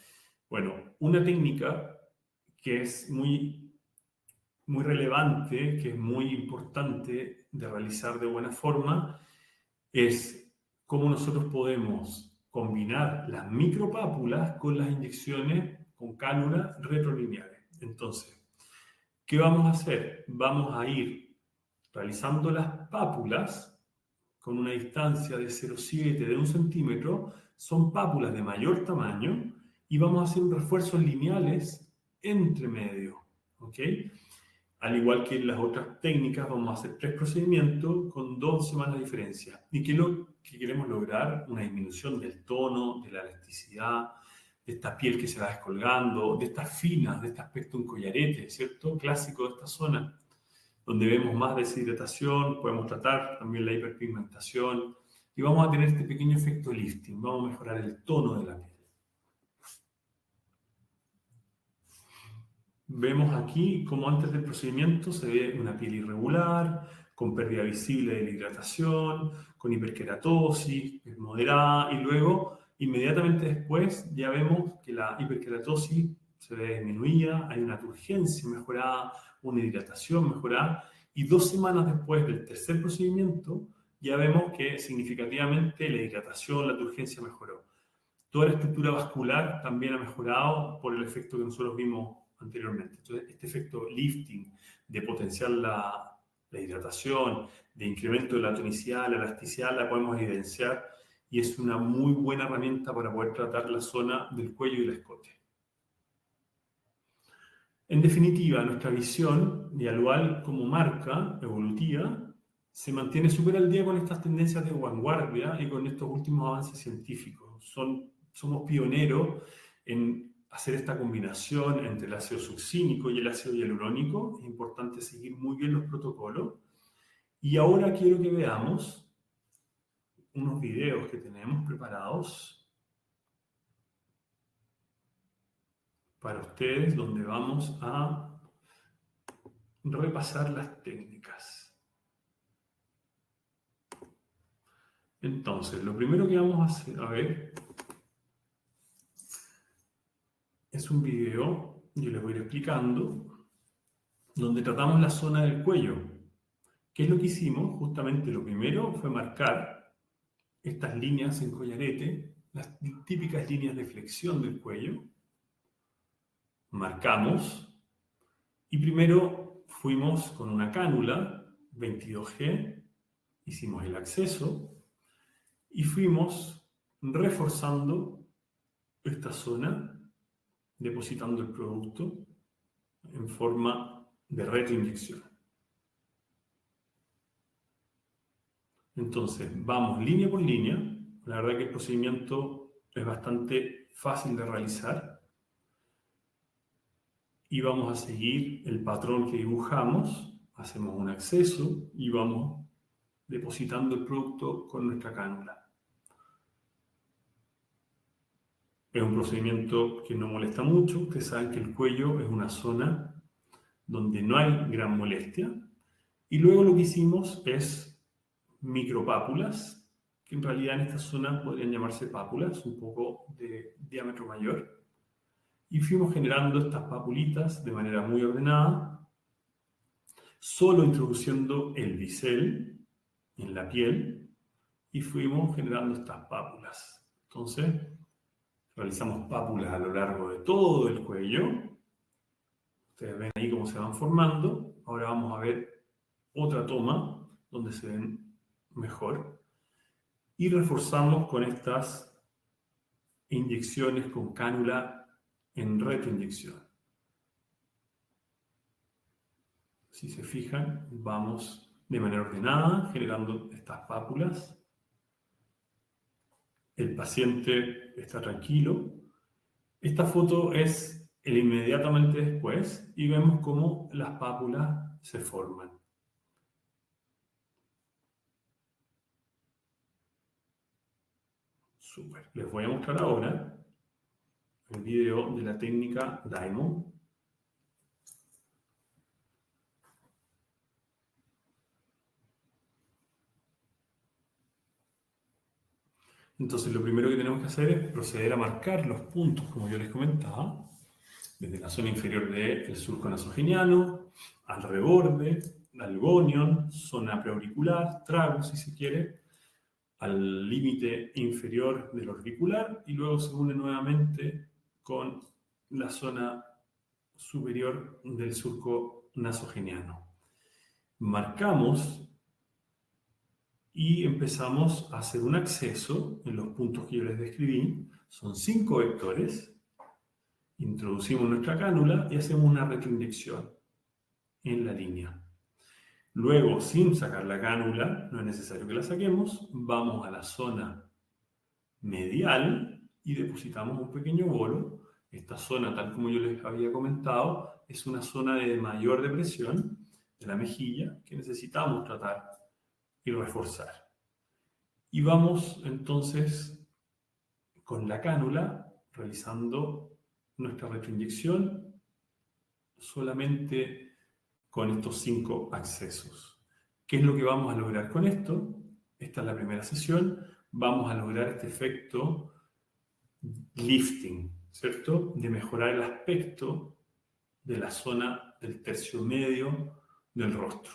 Speaker 1: Bueno, una técnica que es muy relevante, que es muy importante de realizar de buena forma, es cómo nosotros podemos combinar las micropápulas con las inyecciones con cánulas retrolineares. Entonces, ¿qué vamos a hacer? Vamos a ir realizando las pápulas con una distancia de 0,7 de 1 centímetro, son pápulas de mayor tamaño, y vamos a hacer refuerzos lineales entre medio, ¿ok? Al igual que en las otras técnicas, vamos a hacer 3 procedimientos con 2 semanas de diferencia. ¿Y qué es lo que queremos lograr? Una disminución del tono, de la elasticidad, de esta piel que se va descolgando, de estas finas, de este aspecto en collarete, ¿cierto? Clásico de esta zona, donde vemos más deshidratación, podemos tratar también la hiperpigmentación, y vamos a tener este pequeño efecto lifting, vamos a mejorar el tono de la piel. Vemos aquí como antes del procedimiento se ve una piel irregular, con pérdida visible de la hidratación, con hiperkeratosis moderada, y luego, inmediatamente después, ya vemos que la hiperkeratosis se ve disminuida, hay una turgencia mejorada, una hidratación mejorada, y 2 semanas después del tercer procedimiento, ya vemos que significativamente la hidratación, la turgencia mejoró. Toda la estructura vascular también ha mejorado por el efecto que nosotros vimos anteriormente. Entonces, este efecto lifting, de potenciar la hidratación, de incremento de la tonicidad, la elasticidad, la podemos evidenciar, y es una muy buena herramienta para poder tratar la zona del cuello y el escote. En definitiva, nuestra visión Dialual como marca evolutiva se mantiene súper al día con estas tendencias de vanguardia y con estos últimos avances científicos. Somos pioneros en hacer esta combinación entre el ácido succínico y el ácido hialurónico. Es importante seguir muy bien los protocolos. Y ahora quiero que veamos unos videos que tenemos preparados para ustedes, donde vamos a repasar las técnicas. Entonces, lo primero que vamos a hacer, a ver, es un video, yo les voy a ir explicando, donde tratamos la zona del cuello. ¿Qué es lo que hicimos? Justamente lo primero fue marcar estas líneas en collarete, las típicas líneas de flexión del cuello. Marcamos, y primero fuimos con una cánula 22G, hicimos el acceso, y fuimos reforzando esta zona, depositando el producto en forma de retroinyección. Entonces, vamos línea por línea, La verdad que el procedimiento es bastante fácil de realizar y vamos a seguir el patrón que dibujamos. Hacemos un acceso y vamos depositando el producto con nuestra cánula. Es un procedimiento que no molesta mucho. Ustedes saben que el cuello es una zona donde no hay gran molestia. Y luego lo que hicimos es micropápulas, que en realidad en esta zona podrían llamarse pápulas, un poco de diámetro mayor. Y fuimos generando estas papulitas de manera muy ordenada, solo introduciendo el bisel en la piel y fuimos generando estas pápulas. Entonces, realizamos pápulas a lo largo de todo el cuello. Ustedes ven ahí cómo se van formando. Ahora vamos a ver otra toma donde se ven mejor. Y reforzamos con estas inyecciones con cánula en retroinyección. Si se fijan, vamos de manera ordenada generando estas pápulas. El paciente está tranquilo. Esta foto es el inmediatamente después y vemos cómo las pápulas se forman. Súper. Les voy a mostrar ahora el video de la técnica Diamond. Entonces, lo primero que tenemos que hacer es proceder a marcar los puntos, como yo les comentaba, desde la zona inferior del surco nasogeniano, al reborde, al gonion, zona preauricular, trago si se quiere, al límite inferior del auricular y luego se une nuevamente con la zona superior del surco nasogeniano. Marcamos y empezamos a hacer un acceso en los puntos que yo les describí. Son 5 vectores. Introducimos nuestra cánula y hacemos una retroinyección en la línea. Luego, sin sacar la cánula, no es necesario que la saquemos, vamos a la zona medial y depositamos un pequeño bolo. Esta zona, tal como yo les había comentado, es una zona de mayor depresión de la mejilla que necesitamos tratar y reforzar. Y vamos entonces con la cánula realizando nuestra retroinyección solamente con estos 5 accesos. ¿Qué es lo que vamos a lograr con esto? Esta es la primera sesión. Vamos a lograr este efecto lifting, ¿cierto? De mejorar el aspecto de la zona del tercio medio del rostro.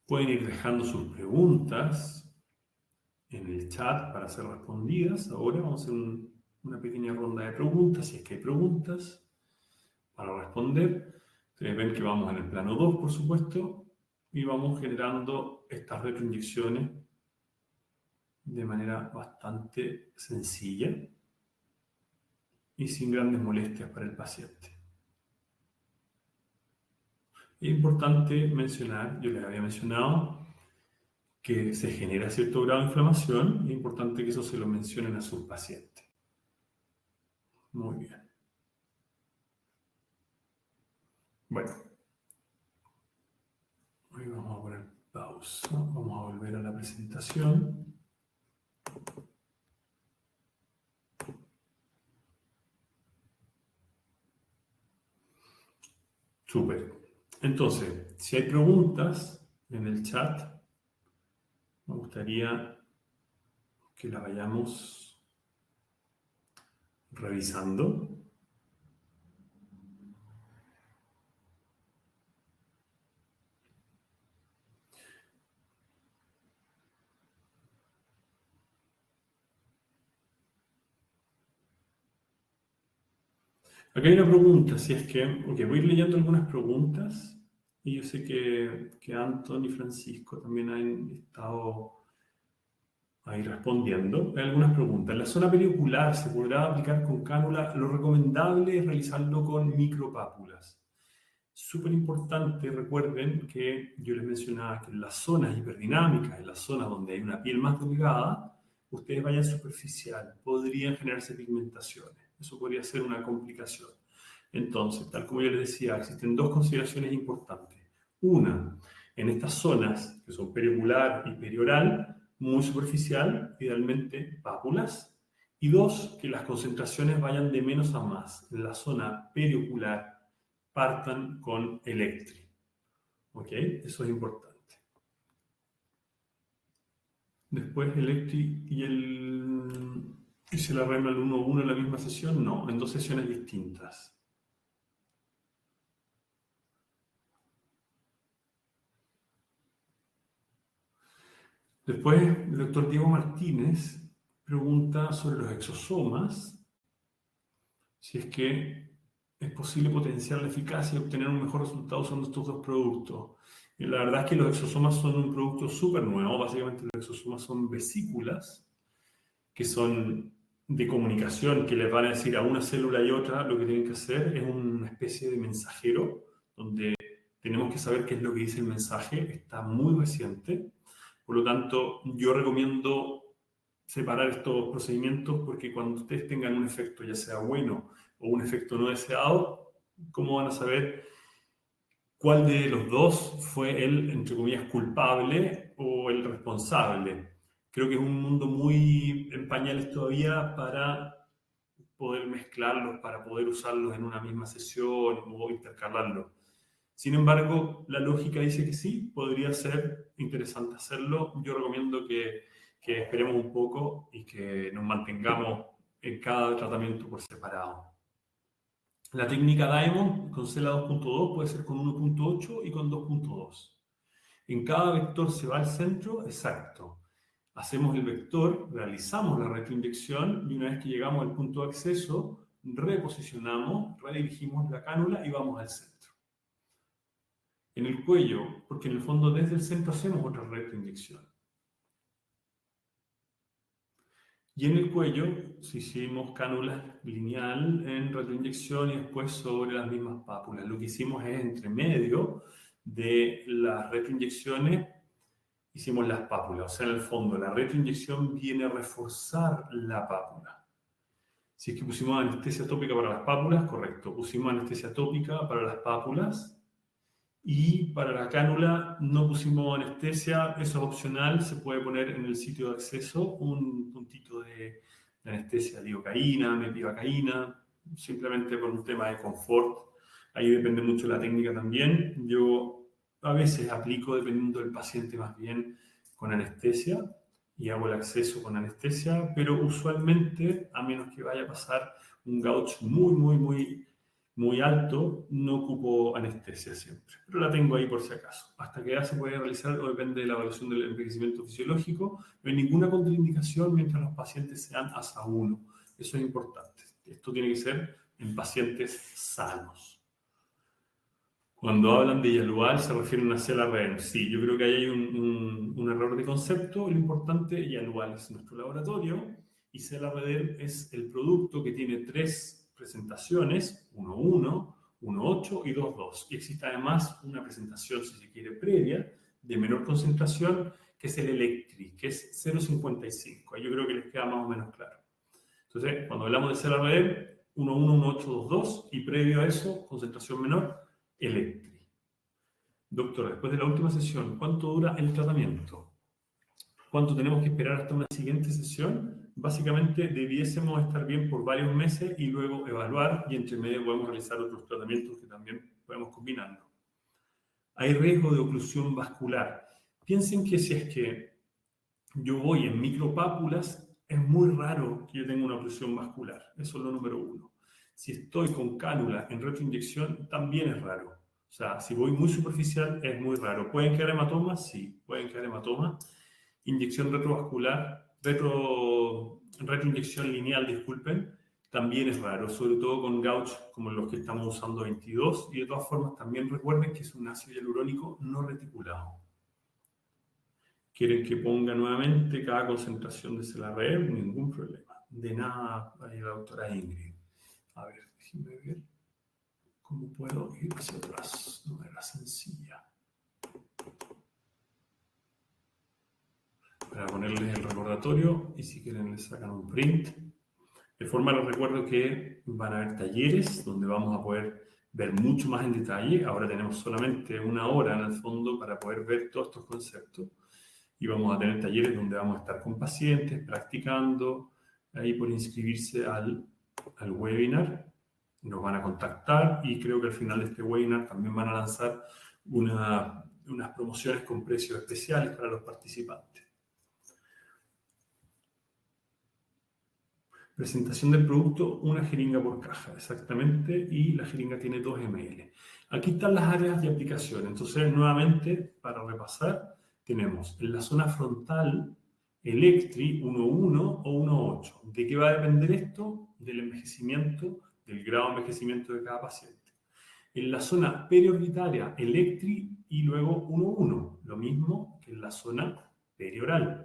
Speaker 1: Pueden ir dejando sus preguntas en el chat para ser respondidas. Ahora vamos a hacer una pequeña ronda de preguntas, si es que hay preguntas para responder. Ustedes ven que vamos en el plano 2, por supuesto, y vamos generando estas retroinyecciones de manera bastante sencilla y sin grandes molestias para el paciente. Es importante mencionar, yo les había mencionado, que se genera cierto grado de inflamación, es importante que eso se lo mencionen a sus pacientes. Muy bien. Bueno, hoy vamos a poner pausa, vamos a volver a la presentación. Súper. Entonces, si hay preguntas en el chat, me gustaría que la vayamos revisando. Aquí hay una pregunta, si es que, voy a ir leyendo algunas preguntas y yo sé que Anton y Francisco también han estado ahí respondiendo. Hay algunas preguntas. ¿En la zona periocular se podrá aplicar con cánula? Lo recomendable es realizarlo con micropápulas. Súper importante, recuerden que yo les mencionaba que en las zonas hiperdinámicas, en las zonas donde hay una piel más delgada, ustedes vayan superficial, podrían generarse pigmentaciones. Eso podría ser una complicación. Entonces, tal como yo les decía, existen dos consideraciones importantes. Una, en estas zonas que son periocular y perioral, muy superficial, idealmente pápulas. Y dos, que las concentraciones vayan de menos a más. En la zona periocular partan con Electri. ¿Ok? Eso es importante. Después Electri y se la arregla el 1-1 en la misma sesión. No, en dos sesiones distintas. Después, el doctor Diego Martínez pregunta sobre los exosomas, si es que es posible potenciar la eficacia y obtener un mejor resultado usando estos dos productos. Y la verdad es que los exosomas son un producto súper nuevo. Básicamente los exosomas son vesículas que son de comunicación, que les van a decir a una célula y otra lo que tienen que hacer. Es una especie de mensajero donde tenemos que saber qué es lo que dice el mensaje. Está muy reciente. Por lo tanto, yo recomiendo separar estos procedimientos porque cuando ustedes tengan un efecto, ya sea bueno o un efecto no deseado, ¿cómo van a saber cuál de los dos fue el, entre comillas, culpable o el responsable? Creo que es un mundo muy en pañales todavía para poder mezclarlos, para poder usarlos en una misma sesión o intercalarlos. Sin embargo, la lógica dice que sí, podría ser interesante hacerlo. Yo recomiendo que esperemos un poco y que nos mantengamos en cada tratamiento por separado. La técnica Diamond con CELA 2.2 puede ser con 1.8 y con 2.2. En cada vector se va al centro, exacto. Hacemos el vector, realizamos la retroinyección y una vez que llegamos al punto de acceso, reposicionamos, redirigimos la cánula y vamos al centro. En el cuello, porque en el fondo desde el centro hacemos otra retroinyección. Y en el cuello, si hicimos cánula lineal en retroinyección y después sobre las mismas pápulas. Lo que hicimos es entre medio de las retroinyecciones, hicimos las pápulas. O sea, en el fondo, la retroinyección viene a reforzar la pápula. Si es que pusimos anestesia tópica para las pápulas, correcto. Pusimos anestesia tópica para las pápulas. Y para la cánula no pusimos anestesia, eso es opcional, se puede poner en el sitio de acceso un puntito de anestesia, lidocaína, mepivacaína, simplemente por un tema de confort. Ahí depende mucho de la técnica también. Yo a veces aplico, dependiendo del paciente más bien, con anestesia y hago el acceso con anestesia, pero usualmente, a menos que vaya a pasar un gaucho muy alto, no ocupo anestesia siempre, pero la tengo ahí por si acaso. Hasta que ya se puede realizar o depende de la evaluación del envejecimiento fisiológico, no hay ninguna contraindicación mientras los pacientes sean ASA 1. Eso es importante. Esto tiene que ser en pacientes sanos. Cuando hablan de Yalual se refieren a CELA-REM. Sí, yo creo que ahí hay un error de concepto. Lo importante, Yalual es nuestro laboratorio y CELA-REM es el producto que tiene tres presentaciones, 1.1, 1.8 y 2.2. Y existe además una presentación, si se quiere, previa, de menor concentración, que es el Electri, que es 0.55. Ahí yo creo que les queda más o menos claro. Entonces, cuando hablamos de CELA-REM, 1.1, 1.8, 2.2 y previo a eso, concentración menor, Electri. Doctor, después de la última sesión, ¿cuánto dura el tratamiento? ¿Cuánto tenemos que esperar hasta una siguiente sesión? Básicamente debiésemos estar bien por varios meses y luego evaluar y entre medio podemos realizar otros tratamientos que también podemos combinarlo. Hay riesgo de oclusión vascular. Piensen que si es que yo voy en micropápulas, es muy raro que yo tenga una oclusión vascular. Eso es lo número uno. Si estoy con cánula en retroinyección, también es raro. O sea, si voy muy superficial, es muy raro. ¿Pueden quedar hematomas? Sí, pueden quedar hematomas. Inyección retrovascular, retroinyección lineal, disculpen, también es raro, sobre todo con gauch como los que estamos usando 22. Y de todas formas, también recuerden que es un ácido hialurónico no reticulado. ¿Quieren que ponga nuevamente cada concentración de CELA-REM? Ningún problema. De nada, la doctora Ingrid. A ver, déjenme ver. ¿Cómo puedo ir hacia atrás? No era sencilla. Para ponerles el recordatorio, y si quieren les sacan un print. De forma les recuerdo que van a haber talleres donde vamos a poder ver mucho más en detalle. Ahora tenemos solamente una hora en el fondo para poder ver todos estos conceptos. Y vamos a tener talleres donde vamos a estar con pacientes, practicando. Ahí por inscribirse al webinar. Nos van a contactar y creo que al final de este webinar también van a lanzar unas promociones con precios especiales para los participantes. Presentación del producto, una jeringa por caja, exactamente, y la jeringa tiene 2 ml. Aquí están las áreas de aplicación. Entonces, nuevamente, para repasar, tenemos en la zona frontal Electri 1.1 o 1.8. ¿De qué va a depender esto? Del envejecimiento, del grado de envejecimiento de cada paciente. En la zona periorbitaria, Electri y luego 1.1, lo mismo que en la zona perioral.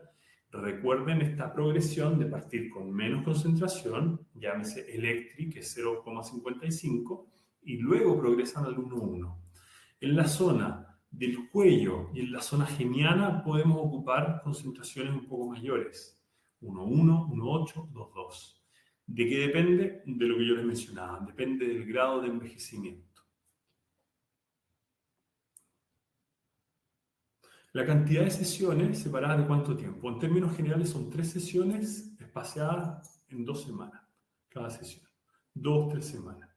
Speaker 1: Recuerden esta progresión de partir con menos concentración, llámese Electri, que es 0,55, y luego progresan al 1.1. En la zona del cuello y en la zona geniana podemos ocupar concentraciones un poco mayores, 1.1, 1.8, 2.2. ¿De qué depende? De lo que yo les mencionaba, depende del grado de envejecimiento. La cantidad de sesiones separadas de cuánto tiempo. En términos generales son 3 sesiones espaciadas en 2 semanas, cada sesión. 2, 3 semanas.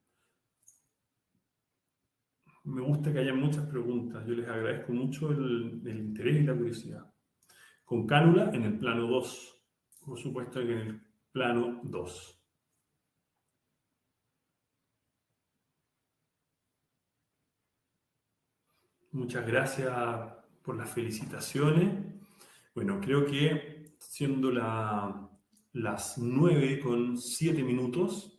Speaker 1: Me gusta que haya muchas preguntas. Yo les agradezco mucho el interés y la curiosidad. Con cánula en el plano 2. Por supuesto que en el plano 2. Muchas gracias por las felicitaciones. Bueno, creo que siendo las 9:07,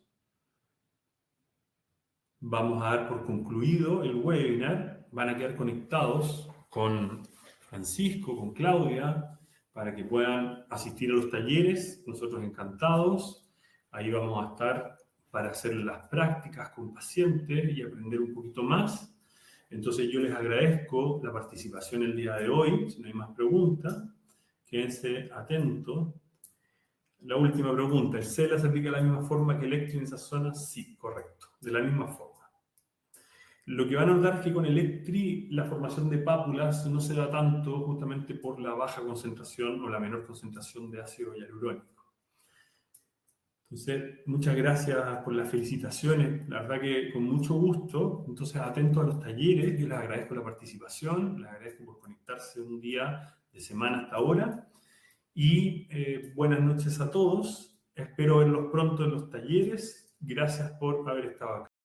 Speaker 1: vamos a dar por concluido el webinar. Van a quedar conectados con Francisco, con Claudia, para que puedan asistir a los talleres. Nosotros encantados. Ahí vamos a estar para hacer las prácticas con pacientes y aprender un poquito más. Entonces yo les agradezco la participación el día de hoy. Si no hay más preguntas, quédense atentos. La última pregunta, ¿el CELA se aplica de la misma forma que Electri en esas zonas? Sí, correcto, de la misma forma. Lo que van a notar es que con Electri la formación de pápulas no se da tanto justamente por la baja concentración o la menor concentración de ácido hialurónico. Entonces, muchas gracias por las felicitaciones, la verdad que con mucho gusto. Entonces, atentos a los talleres, yo les agradezco la participación, les agradezco por conectarse un día de semana hasta ahora. Y buenas noches a todos. Espero verlos pronto en los talleres. Gracias por haber estado acá.